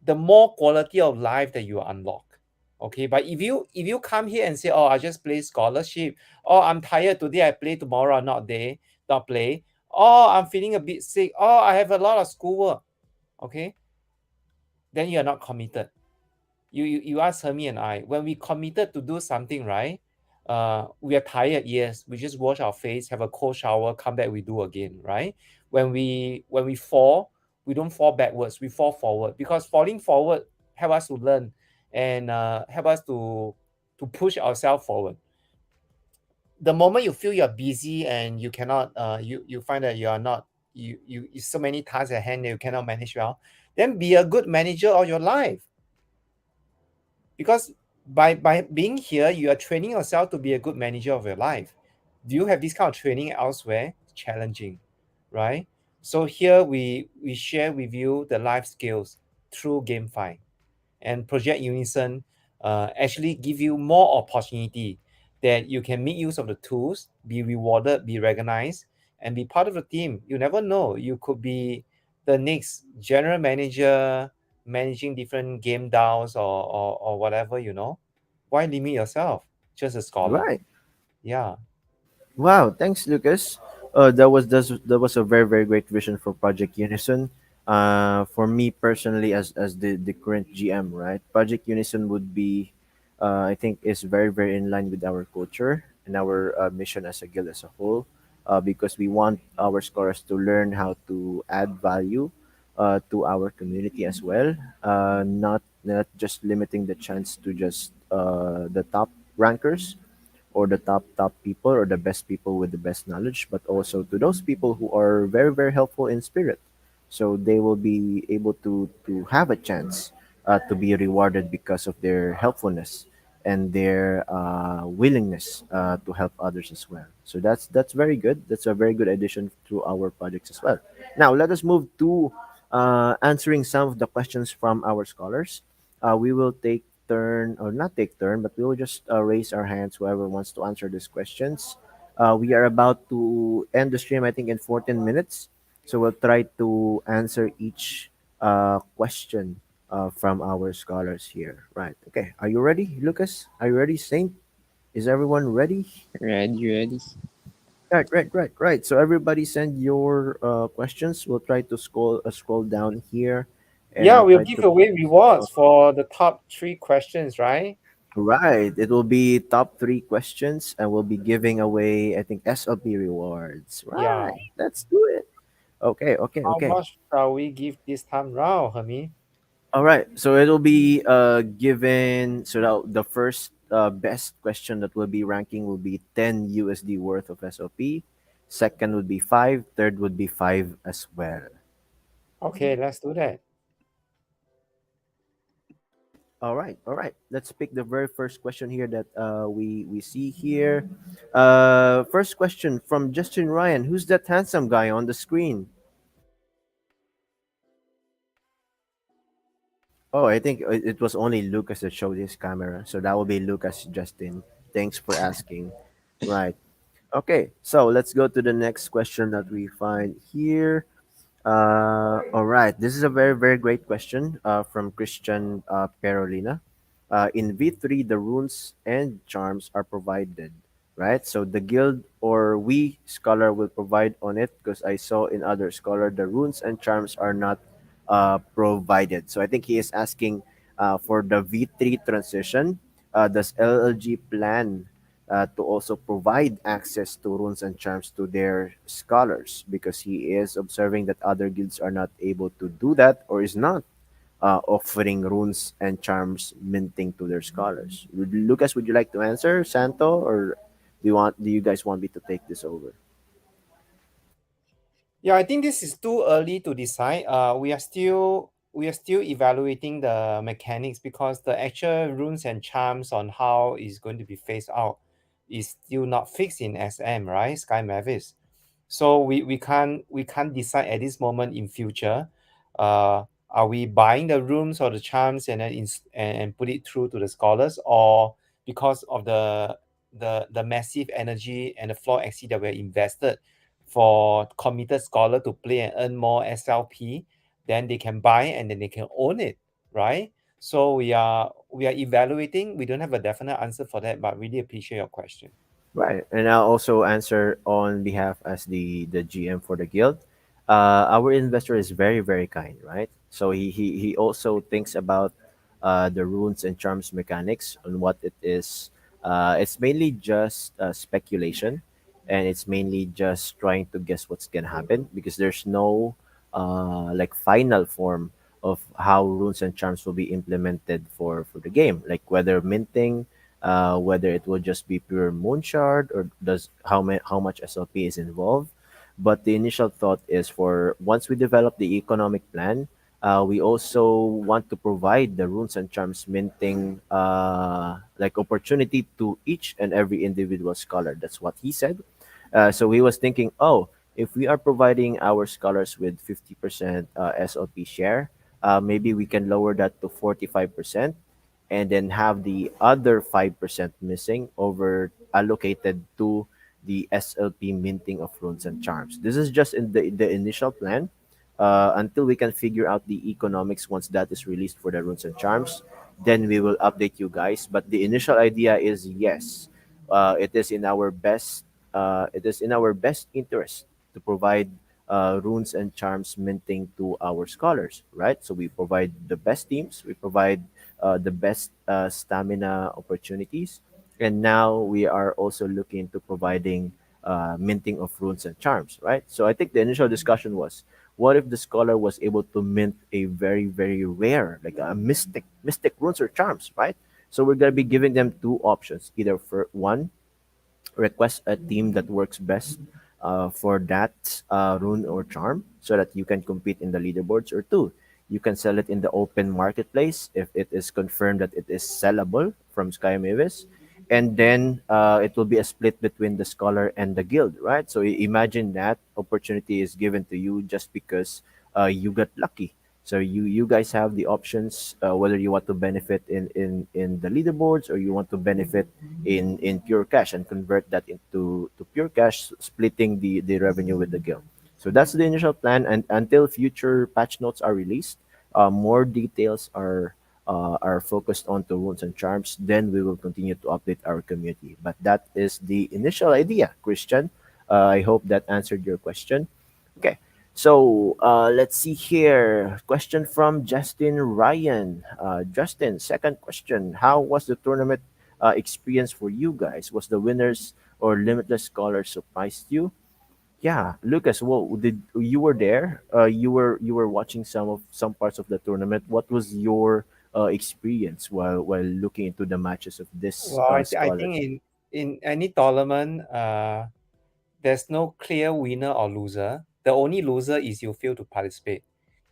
the more quality of life that you unlock. Okay, but if you come here and say, oh, I just play scholarship, oh, I'm tired today, I play tomorrow, not play, oh, I'm feeling a bit sick, oh, I have a lot of schoolwork, okay, then you're not committed. You ask Hermie and I, when we committed to do something, right? We are tired, yes. We just wash our face, have a cold shower, come back, we do again, right? When we fall, we don't fall backwards, we fall forward because falling forward help us to learn and help us to push ourselves forward. The moment you feel you're busy and you cannot, you find that you are not, you so many tasks at hand that you cannot manage well, then be a good manager of your life because by being here you are training yourself to be a good manager of your life. Do you have this kind of training elsewhere? Challenging, right? So here we share with you the life skills through GameFi, and Project Unison actually give you more opportunity that you can make use of the tools, be rewarded, be recognized, and be part of the team. You never know, you could be the next general manager managing different game DAOs or whatever. Why limit yourself? Just a scholar. Right. Yeah. Wow, thanks, Lucas. That was a very very great vision for Project Unison. For me personally, as the current GM, right, Project Unison would be, I think, is very very in line with our culture and our mission as a guild as a whole, because we want our scorers to learn how to add value, to our community as well. Not just limiting the chance to just the top rankers or the top people or the best people with the best knowledge, but also to those people who are very very helpful in spirit, so they will be able to have a chance to be rewarded because of their helpfulness and their willingness to help others as well. So that's very good. That's a very good addition to our projects as well. Now let us move to answering some of the questions from our scholars. We will take turn or not take turn, but we will just raise our hands whoever wants to answer these questions. We are about to end the stream, I think, in 14 minutes. So we'll try to answer each question from our scholars here. Right. Okay. Are you ready, Lucas? Are you ready, Saint? Is everyone ready? Ready, ready. Right. So everybody send your questions. We'll try to scroll down here, and Yeah, I'll we'll try give to. away rewards for the top 3 questions, right? Right. It will be top three questions, and we'll be giving away, I think, SLP rewards. Yeah. Right. Let's do it. Okay. Okay. How Okay. much shall we give this time round, Hermie? All right. So it'll be given. So the first best question that will be ranking will be 10 USD worth of SLP. Second would be five. Third would be five as well. Okay, let's do that. All right, all right. Let's pick the very first question here that we see here. First question from Justin Ryan. Who's that handsome guy on the screen? Oh, I think it was only Lucas that showed his camera, so that will be Lucas. Justin, thanks for asking. Right. Okay. So let's go to the next question that we find here. All right. This is a very, very great question from Christian Perolina. In V3, the runes and charms are provided, right? So the guild or we scholar will provide on it because I saw in other scholar the runes and charms are not provided. So I think he is asking for the V3 transition. Does LLG plan to also provide access to runes and charms to their scholars because he is observing that other guilds are not able to do that or is not offering runes and charms minting to their scholars. Lucas, would you like to answer, Santo, or do you guys want me to take this over? Yeah, I think this is too early to decide. We are still evaluating the mechanics because the actual runes and charms on how it's going to be phased out is still not fixed in SM, right? Sky Mavis. So we can't decide at this moment in future. Are we buying the rooms or the charms and then and put it through to the scholars, or because of the massive energy and the floor XC that we're invested for committed scholar to play and earn more SLP, then they can buy and then they can own it, right? So we are evaluating. We don't have a definite answer for that, but really appreciate your question. Right, and I'll also answer on behalf as the GM for the guild. Our investor is very very kind, right? So he also thinks about the runes and charms mechanics on what it is. It's mainly just speculation, and it's mainly just trying to guess what's gonna happen because there's no like final form of how runes and charms will be implemented for the game, like whether minting, whether it will just be pure moon shard or does how much SLP is involved. But the initial thought is for once we develop the economic plan, we also want to provide the runes and charms minting like opportunity to each and every individual scholar. That's what he said. So he was thinking, oh, if we are providing our scholars with 50% SLP share, maybe we can lower that to 45% and then have the other 5% missing over allocated to the SLP minting of runes and charms. This is just in the initial plan until we can figure out the economics once that is released for the runes and charms. Then we will update you guys. But the initial idea is yes, it is in our best it is in our best interest to provide runes and charms minting to our scholars, right? So we provide the best teams, we provide the best stamina opportunities, and now we are also looking into providing minting of runes and charms, right? So I think the initial discussion was, what if the scholar was able to mint a very very rare, like a mystic runes or charms, right? So we're gonna be giving them two options, either for one, request a team that works best for that rune or charm so that you can compete in the leaderboards, or two, you can sell it in the open marketplace if it is confirmed that it is sellable from Sky Mavis, and then it will be a split between the scholar and the guild, right? So imagine that opportunity is given to you just because you got lucky So you guys have the options, whether you want to benefit in the leaderboards, or you want to benefit in pure cash and convert that into to pure cash, splitting the revenue with the guild. So that's the initial plan, and until future patch notes are released, more details are focused on the runes and charms. Then we will continue to update our community. But that is the initial idea, Christian. I hope that answered your question. Okay, so let's see here. Question from Justin Ryan. Justin, second question: how was the tournament experience for you guys? Was the winners or limitless scholars surprised you? Yeah, Lucas. Well, did you were there? You were watching some parts of the tournament. What was your experience while looking into the matches of this Well, I think scholars? in any tournament, there's no clear winner or loser. The only loser is you fail to participate.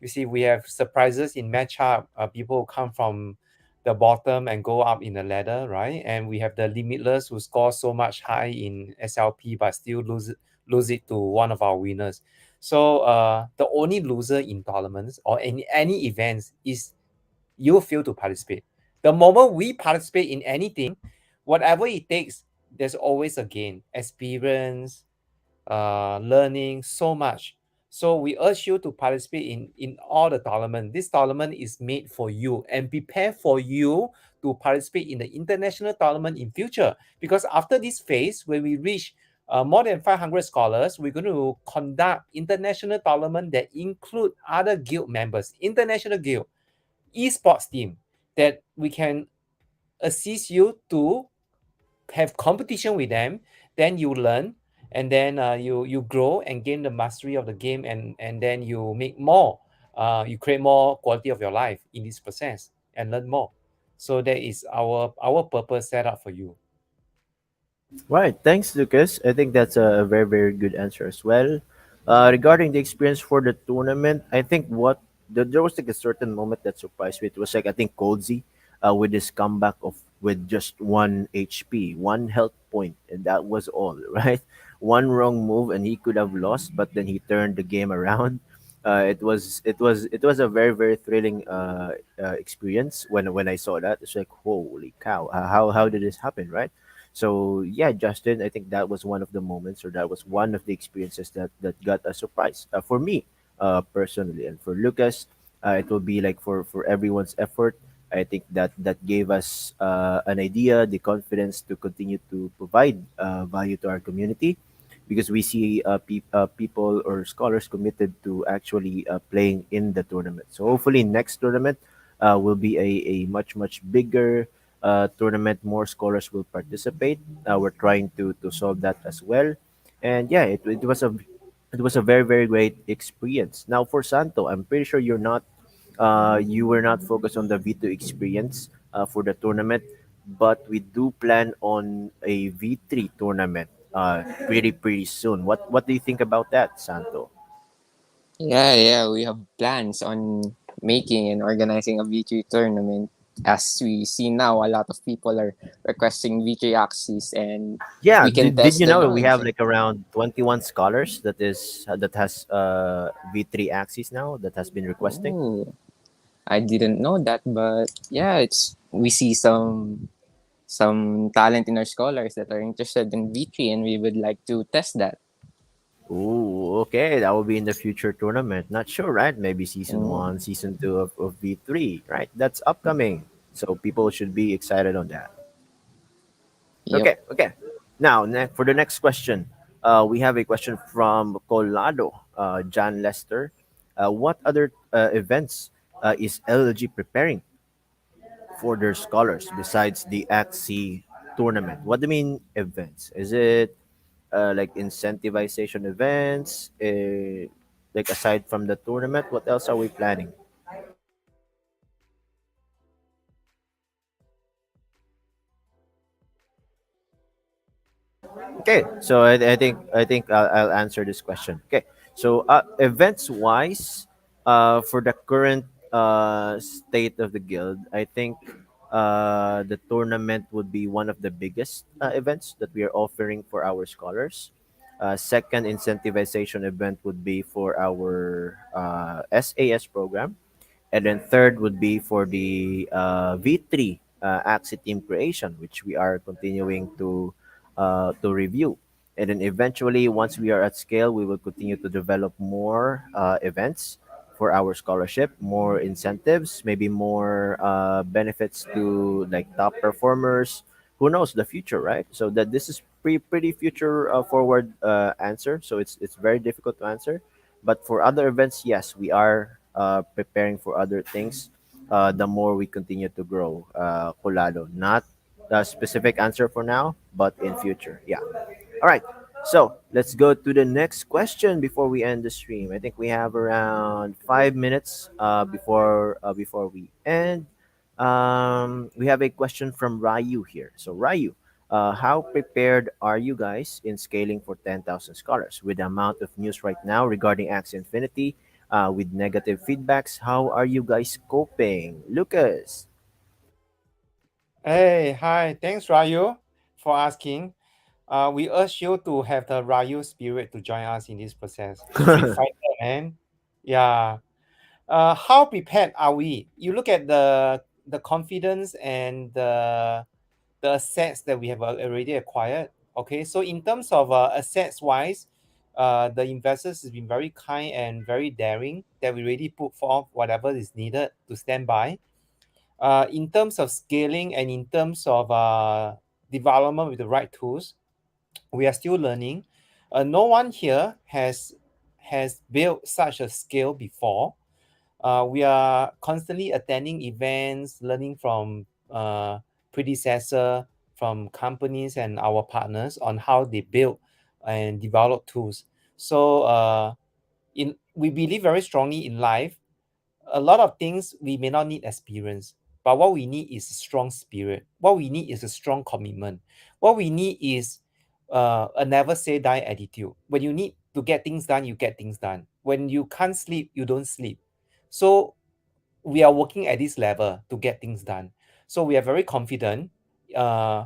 You see, we have surprises in matchup. People who come from the bottom and go up in the ladder, right? And we have the limitless who score so much high in SLP but still lose it to one of our winners. So the only loser in tournaments or any events is you fail to participate. The moment we participate in anything, whatever it takes, there's always a gain, experience, learning so much. So we urge you to participate in all the tournament. This tournament is made for you and prepare for you to participate in the international tournament in future. Because after this phase, when we reach more than 500 scholars, we're going to conduct international tournament that include other guild members, international guild, esports team that we can assist you to have competition with them. Then you learn, and then you grow and gain the mastery of the game, and then you make more, you create more quality of your life in this process and learn more. So that is our purpose set up for you. Right. Thanks, Lucas. I think that's a very, very good answer as well. Regarding the experience for the tournament, I think there was like a certain moment that surprised me. It was like, I think, Coldzy with his comeback of with just one HP, one health point, and that was all. Right. One wrong move and he could have lost, but then he turned the game around. It was a very, very thrilling experience when I saw that. It's like, holy cow! How did this happen? Right. So yeah, Justin, I think that was one of the moments, or that was one of the experiences that got a surprise for me, personally, and for Lucas, it will be like for everyone's effort. I think that gave us an idea, the confidence to continue to provide value to our community, because we see people or scholars committed to actually playing in the tournament. So hopefully next tournament will be a much bigger tournament. More scholars will participate. We're trying to solve that as well. And yeah, it was a very, very great experience. Now for Santo, I'm pretty sure you were not focused on the V2 experience for the tournament, but we do plan on a V3 tournament pretty soon. What do you think about that, Santo? Yeah, we have plans on making and organizing a V3 tournament. As we see now, a lot of people are requesting V3 axes, and Yeah, we can did test you them know out we and have see. like around 21 scholars that has V3 axis now that has been requesting? Oh, I didn't know that, but yeah, it's we see some talent in our scholars that are interested in V3, and we would like to test that. Ooh, okay, that will be in the future tournament. Not sure, right? Maybe season Mm, one, season two of V3, right? That's upcoming. So people should be excited on that. yep. Okay. Now, for the next question, we have a question from Colado, John Lester. What other events is LLG preparing for their scholars besides the AXI tournament? What do you mean events? Is it like incentivization events? Like aside from the tournament, what else are we planning? Okay, so I think I'll answer this question. Okay, so events wise, for the current state of the guild, I think the tournament would be one of the biggest events that we are offering for our scholars. Second incentivization event would be for our SAS program. And then third would be for the V3 Axie team creation, which we are continuing to review. And then eventually, once we are at scale, we will continue to develop more events for our scholarship, more incentives, maybe more benefits to like top performers. Who knows the future, right? So that this is pretty future forward answer. So it's very difficult to answer. But for other events, yes, we are preparing for other things. The more we continue to grow, Kulalo. Not a specific answer for now, but in future, yeah. All right. So let's go to the next question before we end the stream. I think we have around 5 minutes before we end. We have a question from Ryu here. So Ryu, how prepared are you guys in scaling for 10,000 scholars with the amount of news right now regarding Axie Infinity? With negative feedbacks, how are you guys coping, Lucas? Hey, hi. Thanks, Ryu, for asking. We urge you to have the Ryu spirit to join us in this process. Street Fighter, man. Yeah. How prepared are we? You look at the confidence and the assets that we have already acquired. Okay, so in terms of assets wise, the investors has been very kind and very daring that we really put forth whatever is needed to stand by. In terms of scaling and in terms of development with the right tools, we are still learning. No one here has built such a scale before. We are constantly attending events, learning from predecessor, from companies and our partners on how they build and develop tools. So in we believe very strongly in life. A lot of things we may not need experience, but what we need is a strong spirit. What we need is a strong commitment. What we need is a never say die attitude. When you need to get things done, you get things done. When you can't sleep, you don't sleep. So we are working at this level to get things done. So we are very confident, uh,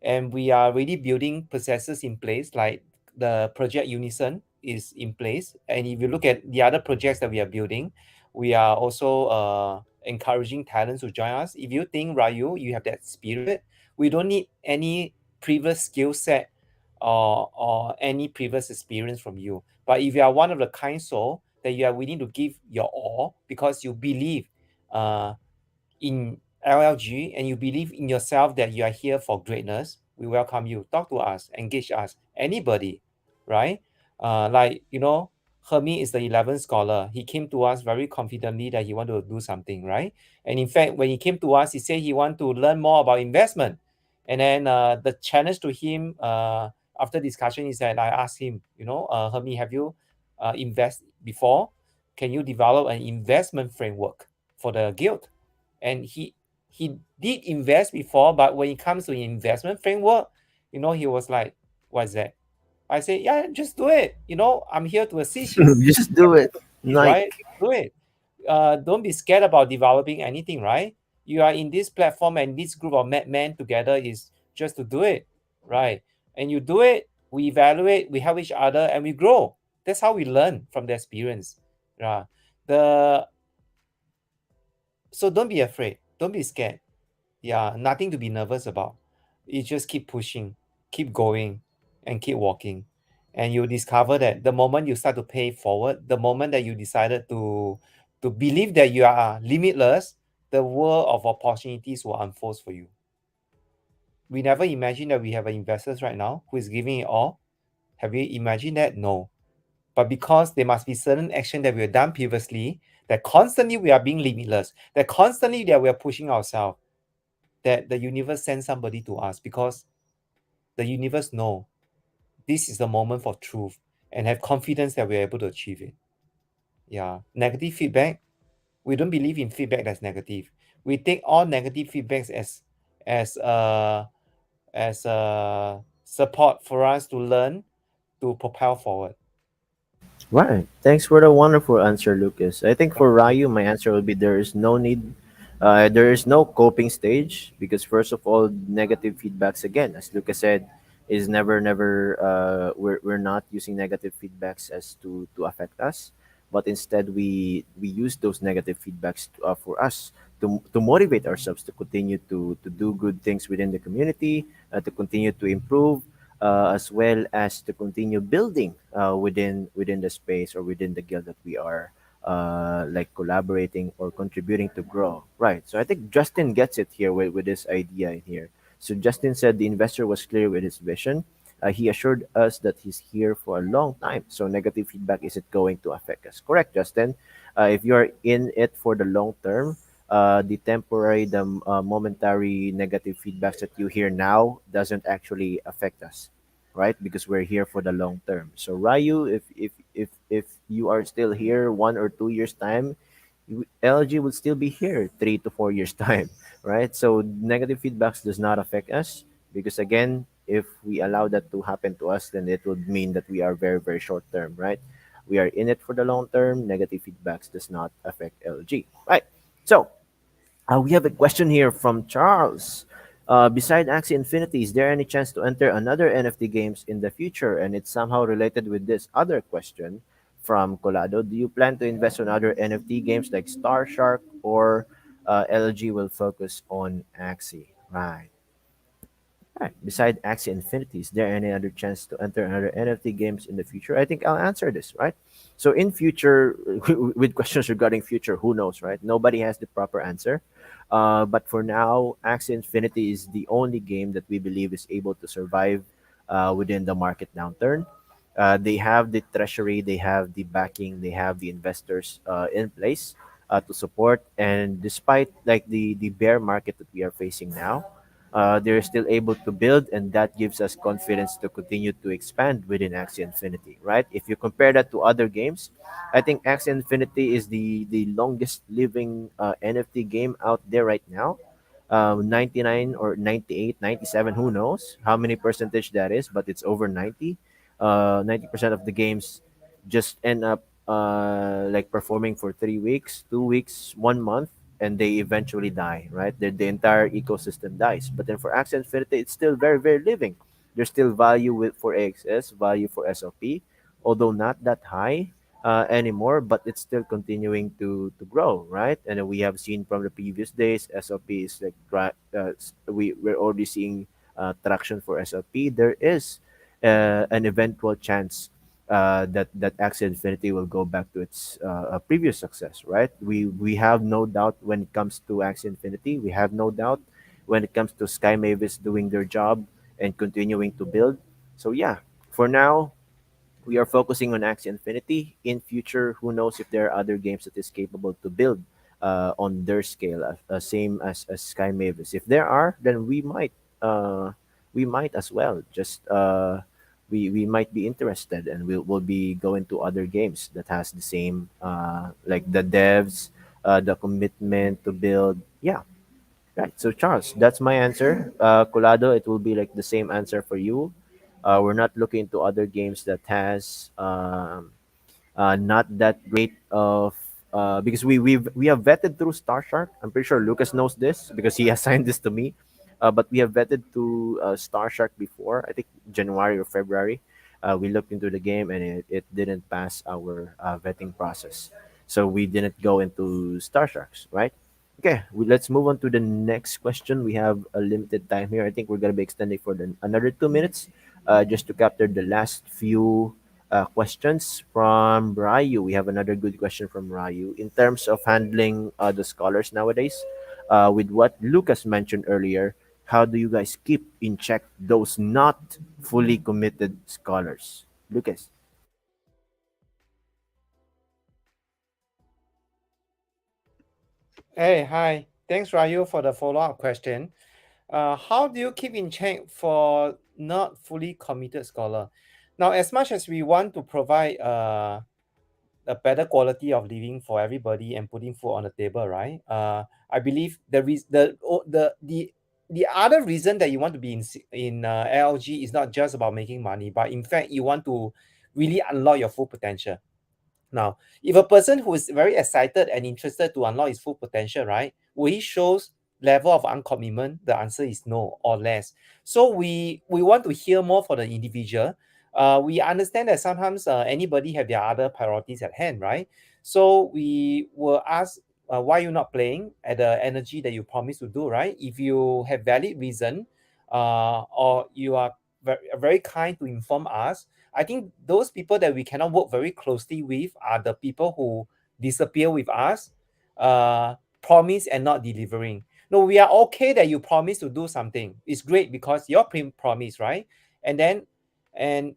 and we are already building processes in place, like the project Unison is in place. And if you look at the other projects that we are building, we are also encouraging talents to join us. If you think, Ryu, you have that spirit, we don't need any previous skill set or any previous experience from you. But if you are one of the kind soul that you are willing to give your all because you believe uh, in LLG and you believe in yourself that you are here for greatness, we welcome you. Talk to us, engage us, anybody, right? Like, Hermi is the 11th scholar. He came to us very confidently that he wanted to do something, right? And in fact, when he came to us, he said he want to learn more about investment. And then the challenge to him after discussion is that I asked him, Hermi, have you invest before? Can you develop an investment framework for the guild? And he did invest before, but when it comes to investment framework, he was like, "What's that?" I say, "Yeah, just do it. I'm here to assist you. Just do it, Right? Nike. Do it. Don't be scared about developing anything, right? You are in this platform and this group of madmen together is just to do it, right? And you do it, we evaluate, we help each other, and we grow. That's how we learn from the experience. Yeah. The so don't be afraid. Don't be scared. Yeah, nothing to be nervous about. You just keep pushing, keep going, and keep walking. And you'll discover that the moment you start to pay forward, the moment that you decided to believe that you are limitless, the world of opportunities will unfold for you. We never imagined that we have investors right now who is giving it all. Have you imagined that? No. But because there must be certain action that we have done previously, that constantly we are being limitless, that constantly that we are pushing ourselves, that the universe sends somebody to us because the universe know this is the moment for truth and have confidence that we're able to achieve it. Yeah. Negative feedback, we don't believe in feedback that's negative. We take all negative feedbacks as a as a support for us to learn to propel forward. Right. Thanks for the wonderful answer, Lucas. I think Thank for you. Ryu, my answer would be there is no need, there is no coping stage because first of all, negative feedbacks again, as Lucas said, is never, never. We're not using negative feedbacks as to affect us. but instead we use those negative feedbacks for us to motivate ourselves to continue to do good things within the community, to continue to improve, as well as to continue building within the space or within the guild that we are like collaborating or contributing to grow. Right. So I think Justin gets it here with this idea in here. So Justin said the investor was clear with his vision. He assured us that he's here for a long time. So negative feedback isn't going to affect us. Correct, Justin. If you're in it for the long term, the temporary, the momentary negative feedbacks that you hear now doesn't actually affect us, right? Because we're here for the long term. So Ryu, if you are still here 1 or 2 years time, LG will still be here 3 to 4 years time, right? So negative feedbacks does not affect us because again, if we allow that to happen to us, then it would mean that we are very short term, right? We are in it for the long term. Negative feedbacks does not affect LG, right? So we have a question here from Charles. Beside Axie Infinity, is there any chance to enter another NFT games in the future? And it's somehow related with this other question from Colado. Do you plan to invest on other NFT games like Star Shark or LG will focus on Axie? Right. Right. Beside Axie Infinity, is there any other chance to enter another NFT games in the future? I think I'll answer this, right? So in future, with questions regarding future, who knows, right? Nobody has the proper answer. But for now, Axie Infinity is the only game that we believe is able to survive within the market downturn. They have the treasury, they have the backing, they have the investors in place to support. And despite like the bear market that we are facing now, they're still able to build, and that gives us confidence to continue to expand within Axie Infinity, right? If you compare that to other games, I think Axie Infinity is the longest living NFT game out there right now. 99 or 98, 97, who knows how many percentage that is, but it's over 90. 90% of the games just end up like performing for 3 weeks, 2 weeks, 1 month, and they eventually die, right? The entire ecosystem dies. But then for Axie Infinity, it's still very living. There's still value for AXS, value for SLP, although not that high anymore, but it's still continuing to grow, right? And then we have seen from the previous days, SLP is like we're already seeing traction for SLP. There is an eventual chance that Axie Infinity will go back to its previous success, right? We have no doubt when it comes to Axie Infinity. We have no doubt when it comes to Sky Mavis doing their job and continuing to build. So yeah, for now, we are focusing on Axie Infinity. In future, who knows if there are other games that is capable to build on their scale, same as Sky Mavis. If there are, then we might as well. Just we might be interested, and we'll be going to other games that has the same like the devs, the commitment to build. Yeah, right. So Charles, that's my answer. Colado, it will be like the same answer for you. We're not looking to other games that has not that great of because we have vetted through Star Shark. I'm pretty sure Lucas knows this because he assigned this to me. But we have vetted to Star Shark before. I think January or February. We looked into the game and it didn't pass our vetting process, so we didn't go into Star Sharks, right? Okay, let's move on to the next question. We have a limited time here. I think we're gonna be extending for another 2 minutes, just to capture the last few questions from Ryu. We have another good question from Ryu in terms of handling the scholars nowadays. With what Lucas mentioned earlier, how do you guys keep in check those not fully committed scholars? Lucas. Hey, hi. Thanks, Ryu, for the follow-up question. How do you keep in check for not fully committed scholar? Now, as much as we want to provide a better quality of living for everybody and putting food on the table, right? I believe the other reason that you want to be in LLG is not just about making money, but in fact, you want to really unlock your full potential. Now, if a person who is very excited and interested to unlock his full potential, right, will he shows level of uncommitment? The answer is no or less. So we want to hear more for the individual. We understand that sometimes anybody have their other priorities at hand, right? So we will ask, why you not playing at the energy that you promised to do, right? If you have valid reason, or you are very kind to inform us, I think those people that we cannot work very closely with are the people who disappear with us, promise and not delivering. No, we are okay that you promise to do something. It's great because your promise, right? And then, and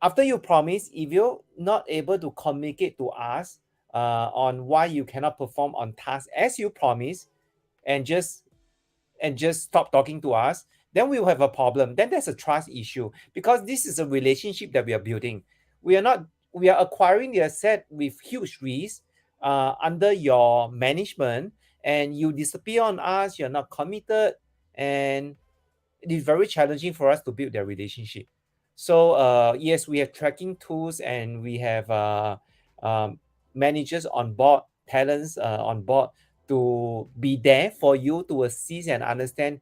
after you promise, if you're not able to communicate to us on why you cannot perform on task as you promise, and just stop talking to us, then we will have a problem. Then there's a trust issue, because this is a relationship that we are building. We are not, we are acquiring the asset with huge risk under your management, and you disappear on us, you're not committed, and it is very challenging for us to build that relationship. So yes, we have tracking tools, and we have um, managers on board, talents on board, to be there for you to assist and understand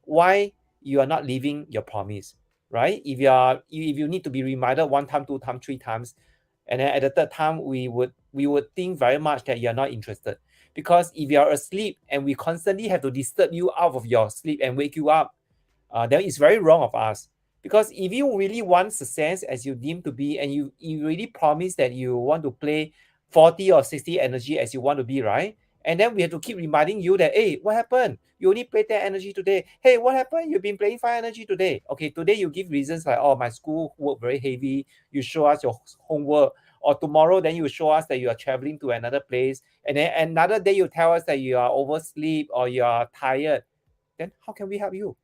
why you are not living your promise, right? If you need to be reminded one time, two times, three times, and then at the third time we would think very much that you're not interested. Because if you're asleep and we constantly have to disturb you out of your sleep and wake you up, then it's very wrong of us. Because if you really want success as you deem to be, and you really promise that you want to play 40 or 60 energy as you want to be, right? And then we have to keep reminding you that, hey, what happened? You only played 10 energy today. Hey, what happened? You've been playing 5 energy today. Okay, today you give reasons like, oh, my school work very heavy. You show us your homework. Or tomorrow, then you show us that you are traveling to another place. And then another day you tell us that you are oversleep or you are tired. Then how can we help you?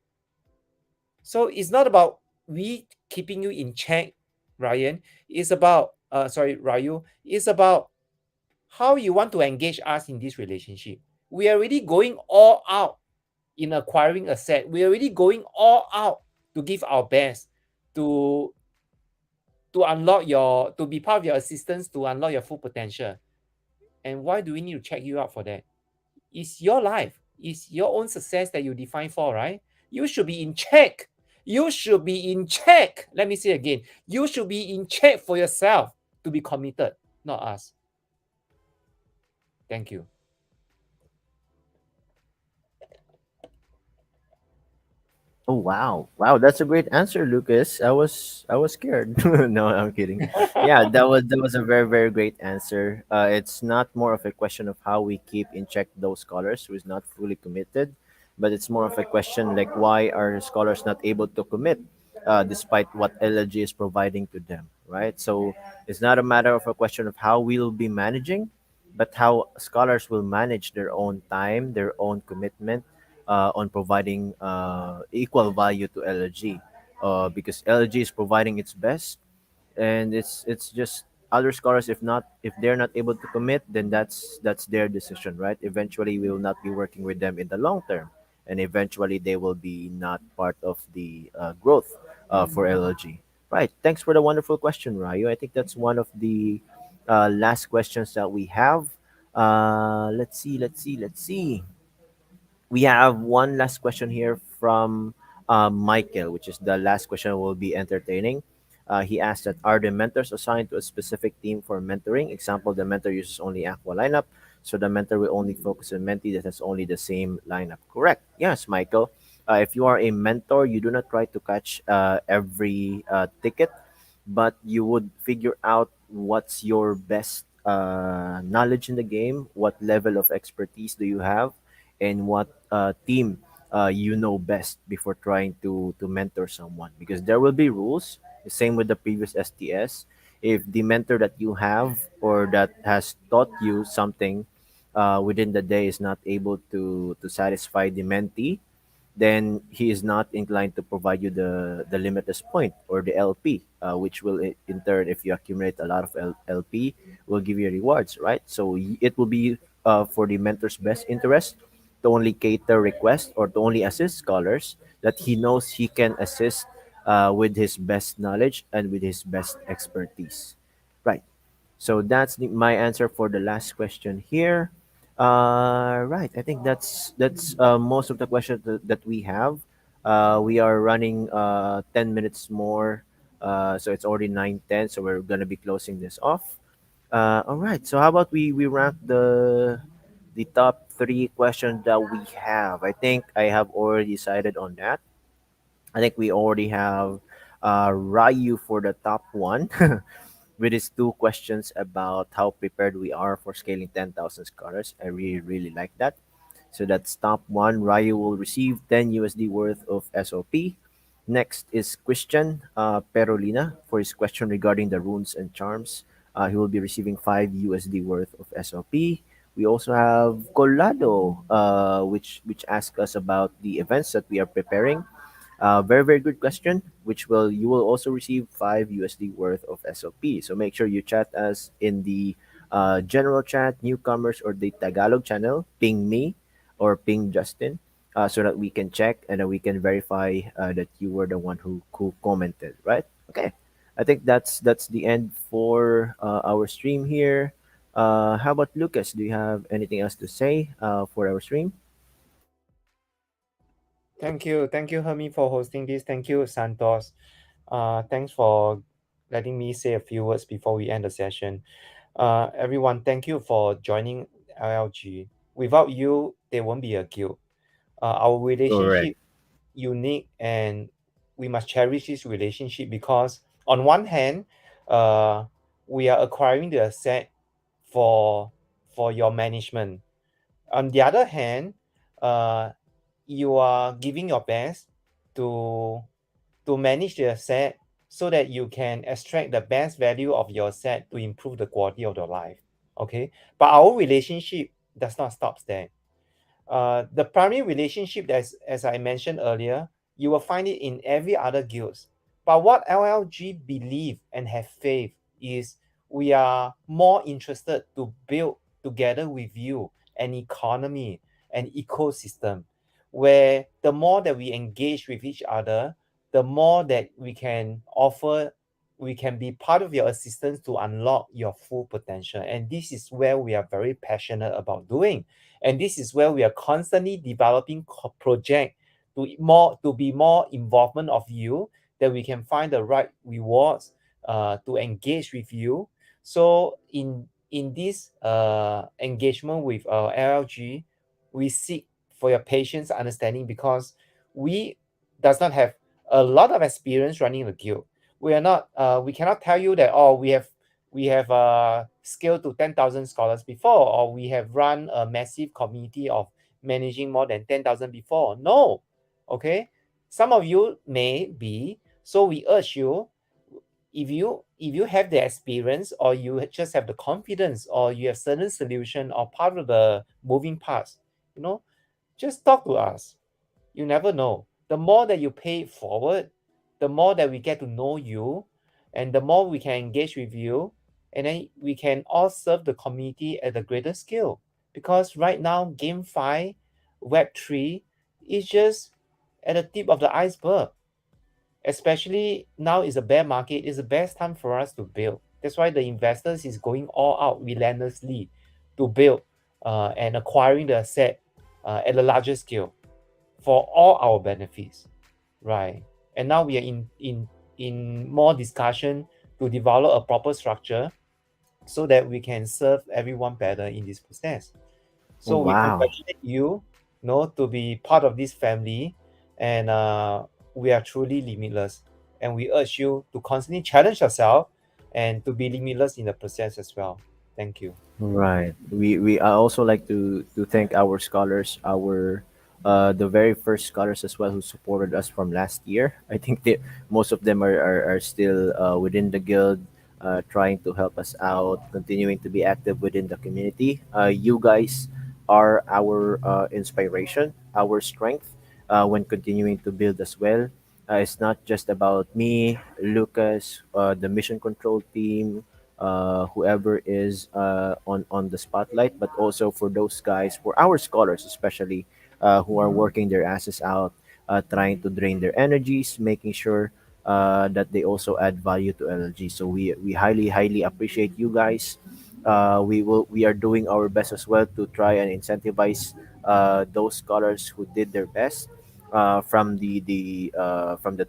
So it's not about we keeping you in check, Ryan. It's about Ryu. It's about how you want to engage us in this relationship. We are already going all out in acquiring asset. We are already going all out to give our best to unlock your, to be part of your assistance to unlock your full potential. And why do we need to check you out for that? It's your life. It's your own success that you define for, right? You should be in check. You should be in check. Let me say again. You should be in check for yourself to be committed, not us. Thank you. Oh wow, wow, that's a great answer, Lucas. I was scared. No, I'm kidding. Yeah, that was a very very great answer. It's not more of a question of how we keep in check those scholars who is not fully committed, but it's more of a question like why are scholars not able to commit, despite what LLG is providing to them, right? So it's not a matter of a question of how we'll be managing, but how scholars will manage their own time, their own commitment, on providing equal value to LG, because LG is providing its best, and it's just other scholars, if they're not able to commit, then that's their decision, right? Eventually we will not be working with them in the long term, and eventually they will be not part of the growth for LG. Right, thanks for the wonderful question, Ryu. I think that's one of the last questions that we have. Let's see. We have one last question here from Michael, which is the last question will be entertaining. He asked that are the mentors assigned to a specific team for mentoring? Example, the mentor uses only Aqua lineup, so the mentor will only focus on mentee that has only the same lineup. Correct. Yes, Michael. If you are a mentor, you do not try to catch every ticket, but you would figure out what's your best knowledge in the game, what level of expertise do you have, and what team you know best before trying to mentor someone, because there will be rules. The same with the previous STS. If the mentor that you have or that has taught you something within the day is not able to satisfy the mentee, then he is not inclined to provide you the limitless point or the LP, which will in turn, if you accumulate a lot of LP, will give you rewards, right? So it will be for the mentor's best interest to only cater requests or to only assist scholars that he knows he can assist with his best knowledge and with his best expertise, right? So that's my answer for the last question here. Right. I think that's most of the questions that we have. We are running 10 minutes more So it's already 9:10. So we're gonna be closing this off. All right. So how about we rank the top three questions that we have? I think I have already decided on that. I think we already have Ryu for the top one with his two questions about how prepared we are for scaling 10,000 scholars. I really, really like that. So that's top one. Ryu will receive 10 USD worth of SOP. Next is Christian Perolina for his question regarding the runes and charms. He will be receiving 5 USD worth of SOP. We also have Colado, which asks us about the events that we are preparing. Very, very good question, which will you will also receive 5 USD worth of SOP. So make sure you chat us in the general chat, newcomers, or the Tagalog channel. Ping me or ping Justin, so that we can check and then we can verify that you were the one who commented, right? Okay. I think that's the end for our stream here. How about Lucas? Do you have anything else to say for our stream? Thank you, Hermie, for hosting this. Thank you, Santos. Thanks for letting me say a few words before we end the session. Everyone, thank you for joining LLG. Without you, there won't be a guild. Our Correct. relationship unique, and we must cherish this relationship because on one hand, uh, we are acquiring the asset for your management. On the other hand, uh, you are giving your best to manage the asset so that you can extract the best value of your asset to improve the quality of your life. Okay, but our relationship does not stop there. The primary relationship, as I mentioned earlier, you will find it in every other guilds. But what LLG believe and have faith is we are more interested to build together with you an economy, an ecosystem, where the more that we engage with each other, the more that we can offer, we can be part of your assistance to unlock your full potential. And this is where we are very passionate about doing, and this is where we are constantly developing project to be more involvement of you, that we can find the right rewards to engage with you. So in this engagement with LLG, we seek for your patience understanding, because we does not have a lot of experience running the guild. We are not we cannot tell you that, oh, we have scaled to 10,000 scholars before, or we have run a massive community of managing more than 10,000 before. No. Okay. Some of you may be. So we urge you, if you have the experience, or you just have the confidence, or you have certain solution or part of the moving parts, you know, just talk to us. You never know. The more that you pay it forward, the more that we get to know you, and the more we can engage with you, and then we can all serve the community at a greater scale. Because right now, GameFi, Web3 is just at the tip of the iceberg. Especially now is a bear market, is the best time for us to build. That's why the investors is going all out relentlessly to build and acquiring the asset at a larger scale for all our benefits, right? And now we are in more discussion to develop a proper structure so that we can serve everyone better in this process. So we Wow. congratulate you, to be part of this family, and we are truly limitless. And we urge you to constantly challenge yourself and to be limitless in the process as well. Thank you. Right. We I also like to thank our scholars, our the very first scholars as well who supported us from last year. I think most of them are still within the guild, trying to help us out, continuing to be active within the community. You guys are our inspiration, our strength when continuing to build as well. It's not just about me, Lucas, the mission control team, whoever is on the spotlight, but also for those guys, for our scholars especially, who are working their asses out, trying to drain their energies, making sure that they also add value to LLG. So we highly highly appreciate you guys. We are doing our best as well to try and incentivize those scholars who did their best. from the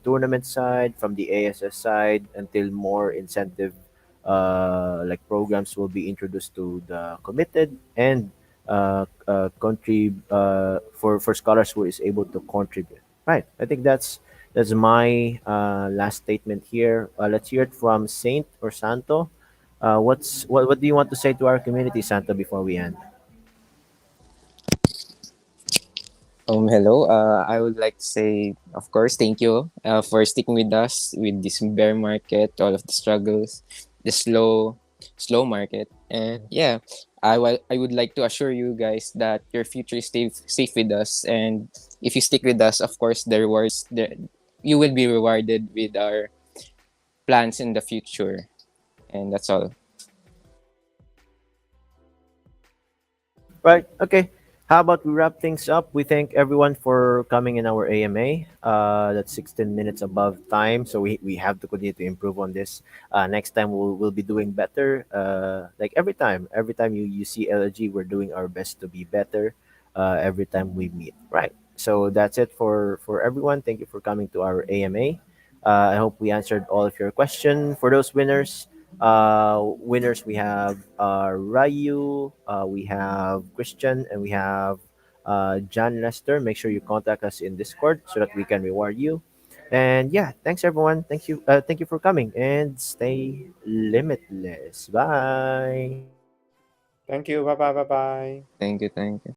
tournament side, from the ASS side, until more incentive like programs will be introduced to the committed and country for scholars who is able to contribute. Right. I think that's my last statement here. Let's hear it from Saint or Santo. What do you want to say to our community, Santo, before we end? Hello. I would like to say, of course, thank you for sticking with us with this bear market, all of the struggles, the slow market, and yeah, I would like to assure you guys that your future is safe with us, and if you stick with us, of course, the rewards, you will be rewarded with our plans in the future, and that's all. Right. Okay. How about we wrap things up? We thank everyone for coming in our AMA. That's 16 minutes above time, so we have to continue to improve on this. Next time we'll be doing better. Like every time you see LG, we're doing our best to be better. Every time we meet. Right. So that's it for everyone. Thank you for coming to our AMA. I hope we answered all of your questions. For those winners, we have Ryu, we have Christian, and we have John Lester. Make sure you contact us in Discord so that we can reward you. And yeah, thanks everyone. Thank you for coming and stay limitless. Bye. Thank you. Bye bye. Bye bye. Thank you, thank you.